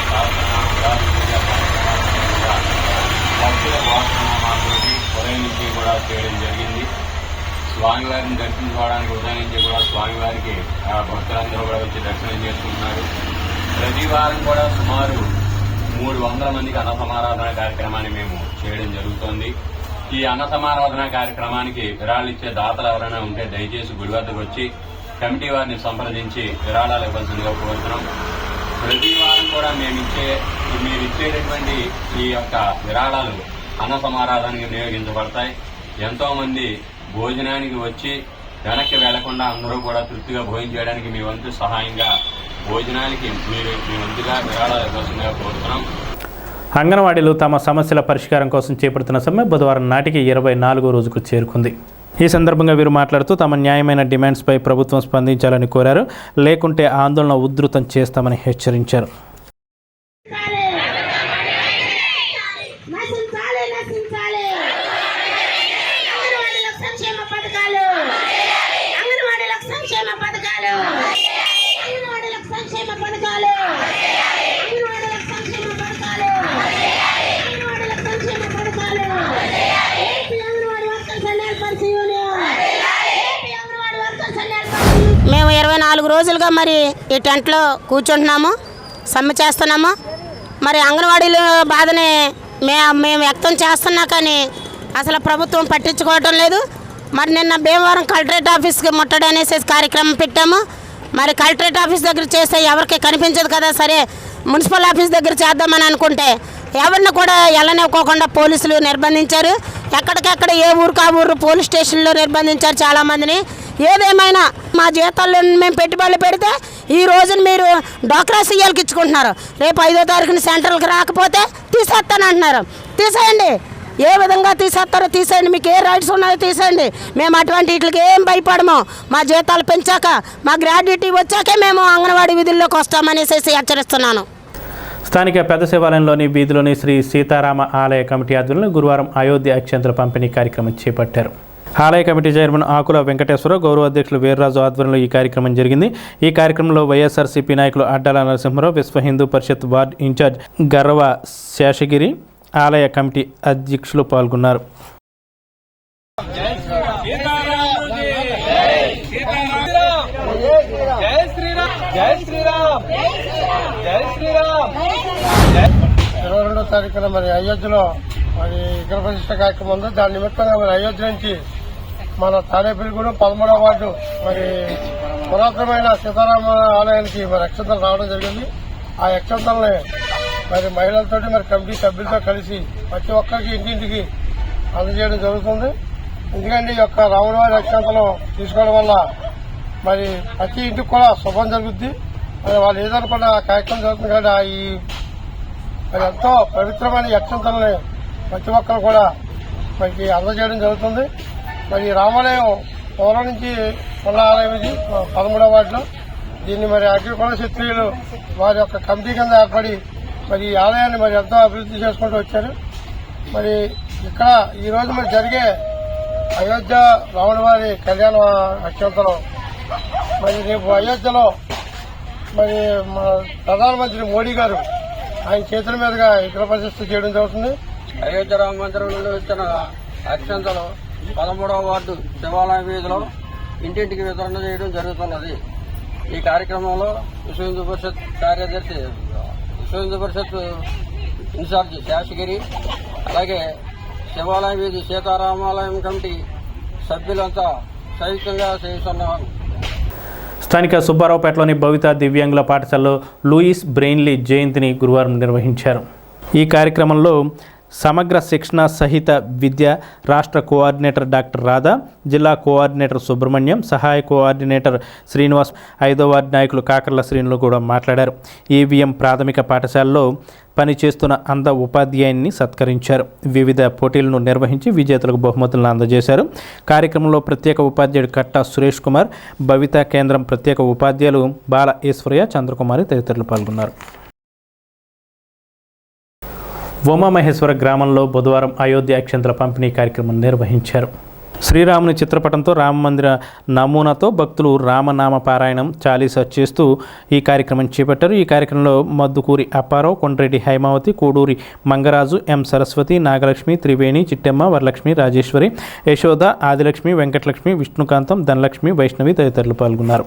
భక్తుల వాసనామాతోటి ఉదయం నుంచి కూడా చేయడం జరిగింది. స్వామివారిని దర్శించుకోవడానికి ఉదయం నుంచి కూడా స్వామివారికి భక్తులందరూ కూడా వచ్చి దర్శనం చేసుకుంటున్నారు. ప్రతి వారం కూడా సుమారు 300 మందికి అన్న సమారాధన కార్యక్రమాన్ని మేము చేయడం జరుగుతోంది. ఈ అన్న సమారాధన కార్యక్రమానికి విరాళాలు ఇచ్చే దాతలు ఎవరైనా ఉంటే దయచేసి గుడి వద్దకు వచ్చి కమిటీ వారిని సంప్రదించి విరాళాలు ఇవ్వాల్సిందిగా కోరుతున్నాం. ప్రతి వారం కూడా మీరు ఇచ్చేటటువంటి ఈ యొక్క విరాళాలు అన్న సమారాధనకి వినియోగించబడతాయి. ఎంతో మంది భోజనానికి వచ్చి వెనక్కి వెళ్లకుండా అందరూ కూడా తృప్తిగా భోజనం చేయడానికి మీ వంతు సహాయంగా భోజనానికి మీరు మీ వంతుగా విరాళాలు ఇవ్వాల్సిందిగా కోరుతున్నాం. అంగన్వాడీలు తమ సమస్యల పరిష్కారం కోసం చేపడుతున్న సమ్మె బుధవారం నాటికి 24వ రోజుకు చేరుకుంది. ఈ సందర్భంగా వీరు మాట్లాడుతూ తమ న్యాయమైన డిమాండ్స్పై ప్రభుత్వం స్పందించాలని కోరారు. లేకుంటే ఆందోళన ఉధృతం చేస్తామని హెచ్చరించారు. మేము 24 రోజులుగా మరి ఈ టెంట్లో కూర్చుంటున్నాము, సమ్మె చేస్తున్నాము. మరి అంగన్వాడీల బాధని మేము వ్యక్తం చేస్తున్నా కానీ అసలు ప్రభుత్వం పట్టించుకోవటం లేదు. మరి నిన్న భీమవరం కలెక్టరేట్ ఆఫీస్కి ముట్టడి అనేసి కార్యక్రమం పెట్టాము. మరి కలెక్టరేట్ ఆఫీస్ దగ్గర చేస్తే ఎవరికి కనిపించదు కదా, సరే మున్సిపల్ ఆఫీస్ దగ్గర చేద్దామని అనుకుంటే ఎవరిని కూడా వెళ్ళనివ్వకోకుండా పోలీసులు నిర్బంధించారు. ఎక్కడికెక్కడ ఏ ఊరికి ఆ ఊరు పోలీస్ స్టేషన్లో నిర్బంధించారు చాలామందిని. ఏదేమైనా మా జీతాల్లో మేము పెట్టుబడులు పెడితే ఈ రోజున మీరు డ్వాక్రా సీఎల్కి ఇచ్చుకుంటున్నారు. రేపు 5వ తారీఖున సెంట్రల్కి రాకపోతే తీసేస్తానంటున్నారు. తీసేయండి, ఏ విధంగా తీసేస్తారో తీసేయండి, మీకు ఏ రైట్స్ ఉన్నాయో తీసేయండి. మేము అటువంటి వీటికి ఏం భయపడము. మా జీతాలు పెంచాక మా గ్రాడ్యుటీ వచ్చాకే మేము అంగన్వాడీ విధుల్లోకి వస్తామనేసి హెచ్చరిస్తున్నాను. స్థానిక పెద్ద శివాలయంలోని వీధిలోని శ్రీ సీతారామ ఆలయ కమిటీ ఆధ్వర్యంలో గురువారం అయోధ్య అక్షంతల పంపిణీ కార్యక్రమం చేపట్టారు. ఆలయ కమిటీ చైర్మన్ ఆకుల వెంకటేశ్వరరావు, గౌరవ అధ్యక్షులు వీర్రాజు ఆధ్వర్యంలో ఈ కార్యక్రమం జరిగింది. ఈ కార్యక్రమంలో వైఎస్ఆర్సీపీ నాయకులు అడ్డాల నరసింహరావు, విశ్వ హిందూ పరిషత్ వార్డు ఇన్ఛార్జ్ గర్వ శేషగిరి, ఆలయ కమిటీ అధ్యక్షులు పాల్గొన్నారు. ఇరవై 22వ తారీఖున మరి అయోధ్యలో మరి విగ్రహ ప్రతిష్ఠ కార్యక్రమం ఉంది. దాని నిమిత్తంగా మరి అయోధ్య నుంచి మన తాడేపల్లిగూడెం 13వ వార్డు మరి పురాతనమైన సీతారామ ఆలయానికి మరి అక్షంతలు రావడం జరిగింది. ఆ అక్షంతల్ని మరి మహిళలతోటి మరి కమిటీ సభ్యులతో కలిసి ప్రతి ఒక్కరికి ఇంటింటికి అందజేయడం జరుగుతుంది. ఎందుకంటే ఈ యొక్క రాములవారి అక్షంతలు తీసుకోవడం వల్ల మరి ప్రతి ఇంటికి కూడా శుభం జరుగుద్ది. మరి వాళ్ళు ఏదనుకున్న కార్యక్రమం జరుగుతుంది కాబట్టి ఈ మరి ఎంతో పవిత్రమైన అక్షంతల్ని ప్రతి ఒక్కరు కూడా మనకి అందజేయడం జరుగుతుంది. మరి రామాలయం పూర్వం నుంచి ఉన్న ఆలయం ఇది 13వ వార్డులో. దీన్ని మరి అగ్రికుల క్షత్రియులు వారి యొక్క కమిటీ కింద ఏర్పడి మరి ఈ ఆలయాన్ని మరి ఎంతో అభివృద్ధి చేసుకుంటూ వచ్చారు. మరి ఇక్కడ ఈరోజు మరి జరిగే అయోధ్య రాములవారి కళ్యాణ అక్షంతలు మరి రేపు అయోధ్యలో మరి ప్రధానమంత్రి మోడీ గారు ఆయన చేతుల మీదుగా విగ్రహ ప్రతిష్ఠ చేయడం జరుగుతుంది. అయోధ్య రామ మందిరం నుండి వచ్చిన అక్షంతలు 13వ వార్డు శివాలయ వీధిలో ఇంటింటికి వితరణ చేయడం జరుగుతున్నది. ఈ కార్యక్రమంలో విశ్వ హిందూ పరిషత్ కార్యదర్శి, విశ్వ హిందూ పరిషత్ ఇన్ఛార్జి శేషగిరి, అలాగే శివాలయ వీధి సీతారామాలయం కమిటీ సభ్యులంతా సంయుక్తంగా చేస్తున్నారు. స్థానిక సుబ్బారావుపేటలోని భవిత దివ్యాంగుల పాఠశాలలో లూయిస్ బ్రెయిన్లీ జయంతిని గురువారం నిర్వహించారు. ఈ కార్యక్రమంలో సమగ్ర శిక్షణ సహిత విద్య రాష్ట్ర కోఆర్డినేటర్ డాక్టర్ రాధా, జిల్లా కోఆర్డినేటర్ సుబ్రహ్మణ్యం, సహాయ కోఆర్డినేటర్ శ్రీనివాస్, 5వ వార్డు నాయకులు కాకర్ల శ్రీనులు కూడా మాట్లాడారు. ఈవీఎం ప్రాథమిక పాఠశాలలో పనిచేస్తున్న అంధ ఉపాధ్యాయుని సత్కరించారు. వివిధ పోటీలను నిర్వహించి విజేతలకు బహుమతులను అందజేశారు. కార్యక్రమంలో ప్రత్యేక ఉపాధ్యాయుడు కట్టా సురేష్ కుమార్, భవిత కేంద్రం ప్రత్యేక ఉపాధ్యాయులు బాల ఈశ్వర్య, చంద్రకుమారి తదితరులు పాల్గొన్నారు. ఉమామహేశ్వర గ్రామంలో బుధవారం అయోధ్య అక్షంతల పంపిణీ కార్యక్రమం నిర్వహించారు. శ్రీరాముని చిత్రపటంతో రామమందిర నమూనాతో భక్తులు రామనామ పారాయణం చాలీసా చేస్తూ ఈ కార్యక్రమం చేపట్టారు. ఈ కార్యక్రమంలో మద్దుకూరి అప్పారావు, కొండ్రెడ్డి హైమావతి, కోడూరి మంగరాజు, ఎం సరస్వతి, నాగలక్ష్మి, త్రివేణి, చిట్టెమ్మ, వరలక్ష్మి, రాజేశ్వరి, యశోద, ఆదిలక్ష్మి, వెంకటలక్ష్మి, విష్ణుకాంతం, ధనలక్ష్మి, వైష్ణవి తదితరులు పాల్గొన్నారు.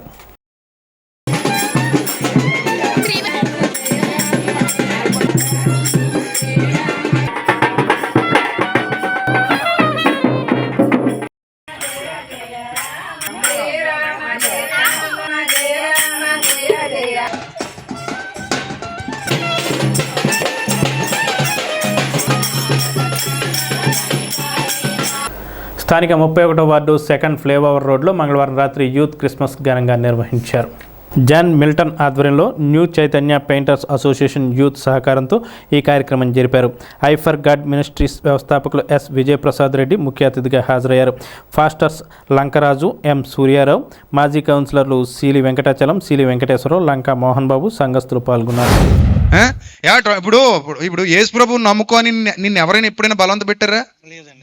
స్థానిక 31వ వార్డు సెకండ్ ఫ్లైఓవర్ రోడ్లో మంగళవారం రాత్రి యూత్ క్రిస్మస్ ఘనంగా నిర్వహించారు. జాన్ మిల్టన్ ఆధ్వర్యంలో new Chaitanya painters association youth సహకారంతో ఈ కార్యక్రమం జరిపారు. ఐ ఫర్ గాడ్ మినిస్ట్రీస్ వ్యవస్థాపకులు ఎస్ విజయప్రసాద్ రెడ్డి ముఖ్య అతిథిగా హాజరయ్యారు. ఫాస్టర్స్ లంకరాజు, ఎం సూర్యారావు, మాజీ కౌన్సిలర్లు సీలి వెంకటాచలం, సీలి వెంకటేశ్వరరావు, లంకా మోహన్ బాబు సంఘస్థులు పాల్గొన్నారు. ఇప్పుడు యేసు ప్రభువుని నమ్ముకొని నిన్ను ఎవరైనా ఎప్పుడైనా బలవంత పెట్టారా?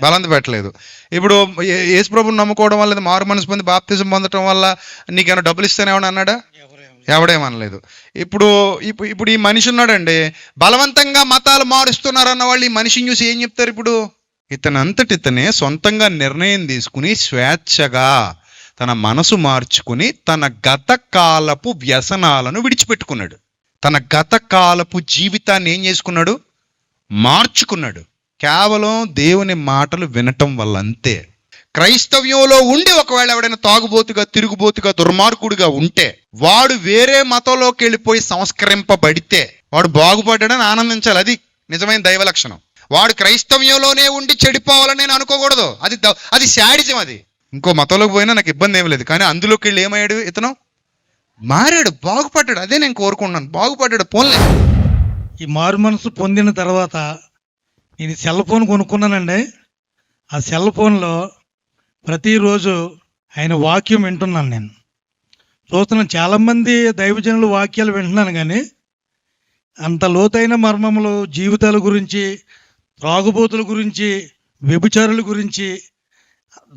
బలవంత పెట్టలేదు. ఇప్పుడు యేసు ప్రభువుని నమ్ముకోవడం వల్ల, మారు మనసు పొంది బాప్తిజం పొందడం వల్ల నీకేమైనా డబ్బులు ఇస్తానేమని అన్నాడా? ఎవడేమనలేదు. ఇప్పుడు ఈ మనిషి ఉన్నాడండి, బలవంతంగా మతాలు మారుస్తున్నారన్న వాళ్ళు ఈ మనిషిని చూసి ఏం చెప్తారు? ఇప్పుడు ఇతనే సొంతంగా నిర్ణయం తీసుకుని స్వేచ్ఛగా తన మనసు మార్చుకుని తన గత కాలపు వ్యసనాలను విడిచిపెట్టుకున్నాడు. తన గత కాలపు జీవితాన్ని ఏం చేసుకున్నాడు? మార్చుకున్నాడు. కేవలం దేవుని మాటలు వినటం వల్ల అంతే. క్రైస్తవ్యంలో ఉండి ఒకవేళ ఎవడైనా తాగుబోతుగా, తిరుగుబోతుగా, దుర్మార్గుడిగా ఉంటే వాడు వేరే మతంలోకి వెళ్ళిపోయి సంస్కరింపబడితే వాడు బాగుపడ్డాడని ఆనందించాలి. అది నిజమైన దైవ లక్షణం. వాడు క్రైస్తవ్యంలోనే ఉండి చెడిపోవాలని నేను అనుకోకూడదు. అది శాడిజం. అది ఇంకో మతంలోకి పోయినా నాకు ఇబ్బంది ఏమి లేదు. కానీ అందులోకి వెళ్ళి ఏమయ్యాడు? ఇతను మారాడు, బాగుపడ్డాడు. అదే నేను కోరుకున్నాను, బాగుపడ్డాడు. పోన్లే. ఈ మారు మనసు పొందిన తర్వాత నేను సెల్ ఫోన్ కొనుక్కున్నానండి. ఆ సెల్ ఫోన్లో ప్రతిరోజు ఆయన వాక్యం వింటున్నాను. నేను చూస్తున్నాను, చాలామంది దైవజనులు వాక్యాలు వింటున్నాను, కానీ అంత లోతైన మర్మములు, జీవితాల గురించి, త్రాగుబోతుల గురించి, వ్యభిచారుల గురించి,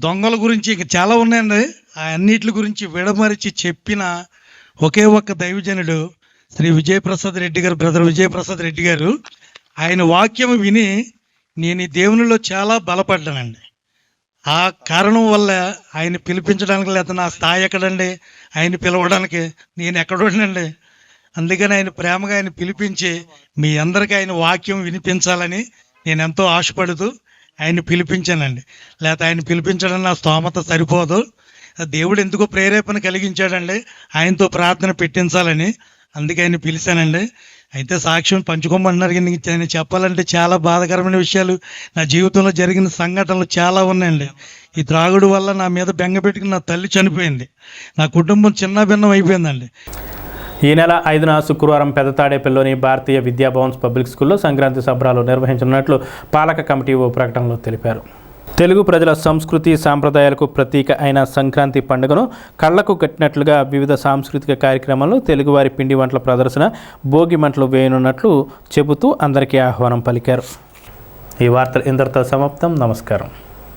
దొంగల గురించి ఇంకా చాలా ఉన్నాయండి. ఆ అన్నిటి గురించి విడమరిచి చెప్పిన ఒకే ఒక్క దైవజనుడు శ్రీ విజయప్రసాద్ రెడ్డి గారు, బ్రదర్ విజయప్రసాద్ రెడ్డి గారు. ఆయన వాక్యం విని నేను ఈ దేవునిలో చాలా బలపడ్డానండి. ఆ కారణం వల్ల ఆయన పిలిపించడానికి, లేదా నా స్థాయి ఎక్కడండి ఆయన పిలవడానికి, నేను ఎక్కడుండండి. అందుకని ఆయన ప్రేమగా ఆయన పిలిపించి మీ అందరికీ ఆయన వాక్యం వినిపించాలని నేను ఎంతో ఆశపడుతూ ఆయన పిలిపించానండి. లేకపోతే ఆయన పిలిపించడం నా స్తోమత సరిపోదు. దేవుడు ఎందుకో ప్రేరేపణ కలిగించాడండి ఆయనతో ప్రార్థన పెట్టించాలని. అందుకే ఆయన పిలిచానండి. అయితే సాక్ష్యం పంచుకోమన్నారు. నేను చెప్పాలంటే చాలా బాధాకరమైన విషయాలు నా జీవితంలో జరిగిన సంఘటనలు చాలా ఉన్నాయండి. ఈ త్రాగుడు వల్ల నా మీద బెంగ పెట్టుకుని నా తల్లి చనిపోయింది. నా కుటుంబం చిన్న భిన్నం అయిపోయిందండి. ఈ నెల 5న శుక్రవారం పెదతాడేపల్లిలోని భారతీయ విద్యాభవన్స్ పబ్లిక్ స్కూల్లో సంక్రాంతి సంబరాలు నిర్వహించనున్నట్లు పాలక కమిటీ ఓ ప్రకటనలో తెలిపారు. తెలుగు ప్రజల సంస్కృతి సాంప్రదాయాలకు ప్రతీక అయిన సంక్రాంతి పండుగను కళ్లకు కట్టినట్లుగా వివిధ సాంస్కృతిక కార్యక్రమాలు, తెలుగువారి పిండి వంటల ప్రదర్శన, భోగి మంటలు వేయనున్నట్లు చెబుతూ అందరికీ ఆహ్వానం పలికారు. ఈ వార్తలు ఇంతటితో సమాప్తం. నమస్కారం.